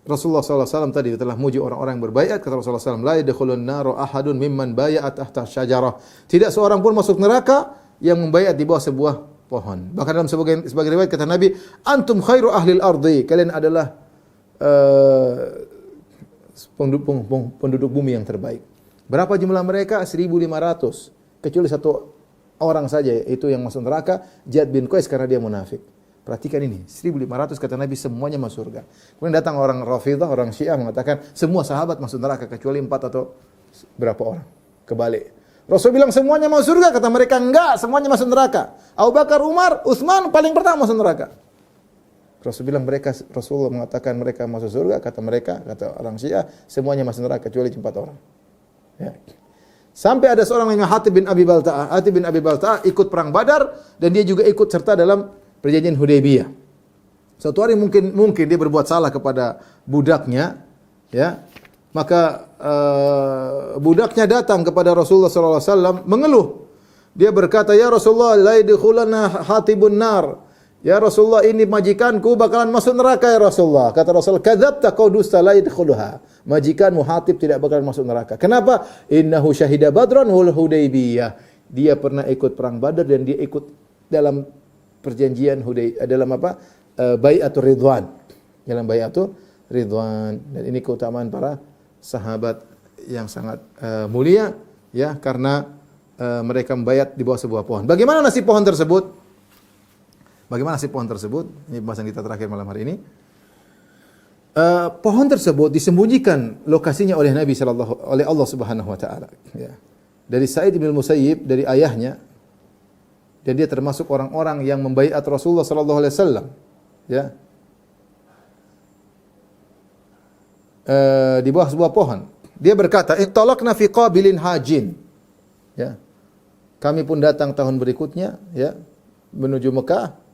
Speaker 1: Rasulullah SAW tadi telah muji orang-orang yang berbaiat. Kata Rasulullah SAW, La yadkhulun naru ahadun mimman bayat tahta syajarah. Tidak seorang pun masuk neraka yang membaiat di bawah sebuah pohon. Bahkan dalam sebagai riwayat kata Nabi, Antum khairu ahlil ardi. Kalian adalah penduduk bumi yang terbaik. Berapa jumlah mereka? 1.500. Kecuali satu orang saja, itu yang masuk neraka, Jad bin Qais, karena dia munafik. Perhatikan ini, 1.500 kata Nabi semuanya masuk surga. Kemudian datang orang Rafidah, orang Syiah mengatakan semua sahabat masuk neraka kecuali 4 atau berapa orang. Kebalik. Rasul bilang semuanya masuk surga, kata mereka enggak, semuanya masuk neraka. Abu Bakar, Umar, Utsman paling pertama masuk neraka. Rasulullah mengatakan mereka masuk surga, kata mereka, kata orang Syiah, semuanya masuk neraka kecuali 4 orang. Ya. Sampai ada seorang namanya Hatib bin Abi Balta'ah. Hatib bin Abi Balta'ah ikut perang Badar dan dia juga ikut serta dalam perjanjian Hudaybiyah. Suatu hari mungkin dia berbuat salah kepada budaknya, ya. Maka budaknya datang kepada Rasulullah sallallahu alaihi wasallam mengeluh. Dia berkata, "Ya Rasulullah, la yadkhuluna hatibun nar." Ya Rasulullah, ini majikanku bakalan masuk neraka ya Rasulullah. Kata Rasul, "Kadzabta, kau dusta, la yadkhuluha." Majikanmu Hatib tidak bakalan masuk neraka. Kenapa? Innahu syahida Badran wal Hudaybiyah. Dia pernah ikut perang Badar dan dia ikut dalam perjanjian dalam Bai'atur Ridwan. Dalam Bai'atur Ridwan. Dan ini keutamaan para sahabat yang sangat mulia, ya, karena mereka membaiat di bawah sebuah pohon. Bagaimana nasib pohon tersebut? Ini pembahasan kita terakhir malam hari ini. Pohon tersebut disembunyikan lokasinya oleh Nabi oleh Allah Subhanahu wa taala, ya. Dari Sa'id bin Musayyib, dari ayahnya, dan dia termasuk orang-orang yang membaiat Rasulullah sallallahu alaihi wasallam, ya. Di bawah sebuah pohon. Dia berkata, "Intalaqna fi qabilin hajin." Ya. Kami pun datang tahun berikutnya, ya, menuju Mekah.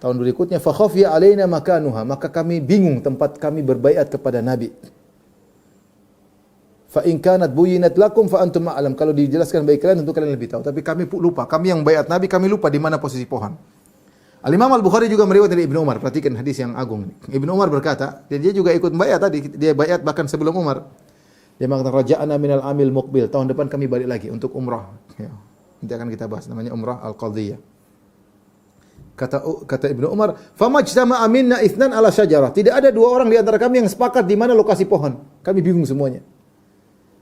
Speaker 1: Tahun berikutnya, fa khafiya alaina makanuha, maka kami bingung tempat kami berbaiat kepada Nabi. Fa in kanat buyinat lakum fa antum a'lam. Kalau dijelaskan bagi kalian tentu kalian lebih tahu, tapi kami lupa. Kami yang baiat Nabi, kami lupa di mana posisi pohon. Al-Imam Al-Bukhari juga meriwayatkan dari Ibnu Umar. Perhatikan hadis yang agung. Ibnu Umar berkata, dia juga ikut baiat tadi, dia baiat bahkan sebelum Umar. Dia mengatakan, "Raja'ana minal amil muqbil." Tahun depan kami balik lagi untuk umrah. Ya. Nanti akan kita bahas, namanya umrah al-qadhiyah. Kata Ibnu Umar, "Famajtama'a minna itsnan ala syajarah." Tidak ada 2 orang di antara kami yang sepakat di mana lokasi pohon. Kami bingung semuanya.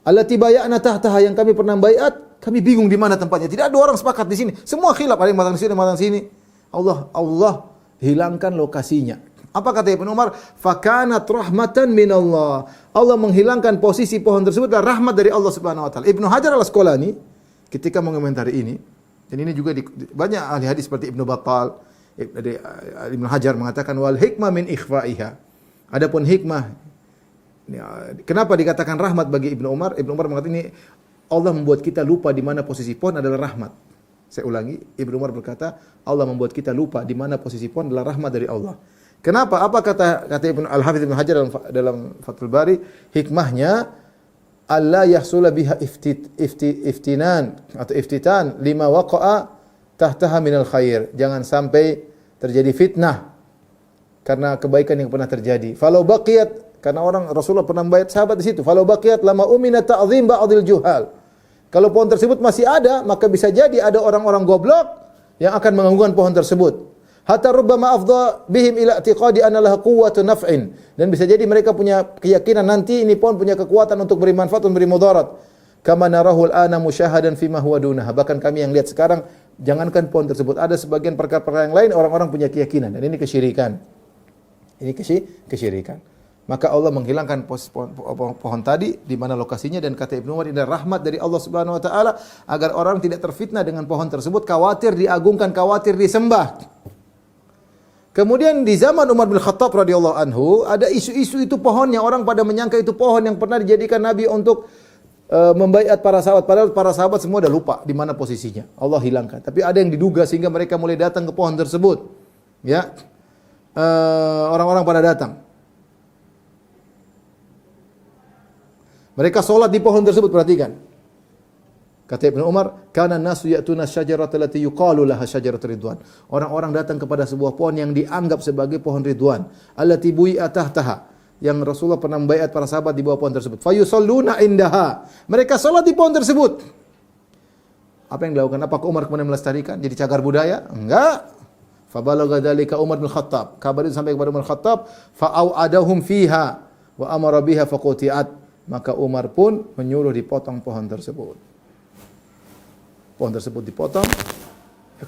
Speaker 1: Allati bay'ana tahtaha, yang kami pernah baiat, kami bingung di mana tempatnya. Tidak ada 2 orang sepakat di sini. Semua khilaf, ada yang mengatakan sini, mengatakan sini. Allah hilangkan lokasinya. Apa kata Ibnu Umar? Fakanat rahmatan minallah. Allah menghilangkan posisi pohon tersebut adalah rahmat dari Allah Subhanahu wa taala. Ibnu Hajar Al-Asqalani ketika mengomentari ini, dan ini juga banyak ahli hadis seperti Ibnu Battal, Ibnu Hajar mengatakan wal hikmah min ikhfa'iha. Adapun hikmah, kenapa dikatakan rahmat bagi Ibnu Umar? Ibnu Umar mengatakan ini Allah membuat kita lupa di mana posisi pohon adalah rahmat. Saya ulangi, Ibnu Umar berkata, Allah membuat kita lupa di mana posisi pohon adalah rahmat dari Allah. Kenapa? Apa kata Ibnu Al-Hafidz Ibnu Hajar dalam Fathul Bari? Hikmahnya, alla yahsula biha iftinan atau iftitan lima waqa'a tahtaha minal khair. Jangan sampai terjadi fitnah karena kebaikan yang pernah terjadi. Falau baqiyat, karena orang Rasulullah pernah membayat sahabat di situ. Falau baqiyat lama umina ta'zim ba'dil juhal. Kalau pohon tersebut masih ada, maka bisa jadi ada orang-orang goblok yang akan mengganggukan pohon tersebut. Hatta rubbama afdha bihim ila i'tiqadi anna laha quwwatun naf'in. Dan bisa jadi mereka punya keyakinan nanti ini pohon punya kekuatan untuk beri manfaat, untuk beri mudarat. Kama narahu al-ana musyahadan fima huwa dunaha. Bahkan kami yang lihat sekarang, jangankan pohon tersebut, ada sebagian perkara-perkara yang lain orang-orang punya keyakinan, dan ini kesyirikan. Ini kesyirikan. Maka Allah menghilangkan pohon tadi di mana lokasinya, dan kata Ibnu Umar, ini rahmat dari Allah Subhanahu wa taala agar orang tidak terfitnah dengan pohon tersebut, khawatir diagungkan, khawatir disembah. Kemudian di zaman Umar bin Khattab radhiyallahu anhu ada isu-isu itu pohon yang orang pada menyangka itu pohon yang pernah dijadikan Nabi untuk membaiat para sahabat, padahal para sahabat semua udah lupa di mana posisinya. Allah hilangkan. Tapi ada yang diduga sehingga mereka mulai datang ke pohon tersebut. Ya. Orang-orang pada datang. Mereka solat di pohon tersebut, perhatikan. Kata Ibnu Umar, kana nasu ya'tuna syajarata allati yuqalu laha syajaratur ridwan. Orang-orang datang kepada sebuah pohon yang dianggap sebagai pohon ridwan, allati bui'a tahtaha, yang Rasulullah pernah membaiat para sahabat di bawah pohon tersebut. Fayusalluna indaha. Mereka salat di pohon tersebut. Apa yang dilakukan? Apakah Umar kemudian melestarikan jadi cagar budaya? Enggak. Fabalagha dzalika Umar bin Khattab. Kabar itu sampai kepada Umar bin Khattab, fa'au'adahum fiha wa amara biha faquti'at. Maka Umar pun menyuruh dipotong pohon tersebut. Pohon tersebut dipotong.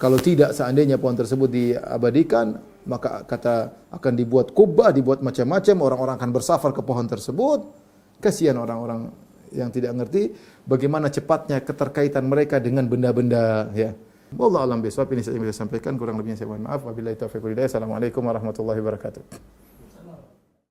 Speaker 1: Kalau tidak, seandainya pohon tersebut diabadikan, maka kata akan dibuat kubah, dibuat macam-macam, orang-orang akan bersafar ke pohon tersebut. Kasihan orang-orang yang tidak ngerti bagaimana cepatnya keterkaitan mereka dengan benda-benda, ya. Wallahu a'lam bishawab. Ini saya bisa sampaikan, kurang lebihnya saya mohon maaf. Wabillahi taufiq wal hidayah. Assalamualaikum warahmatullahi wabarakatuh.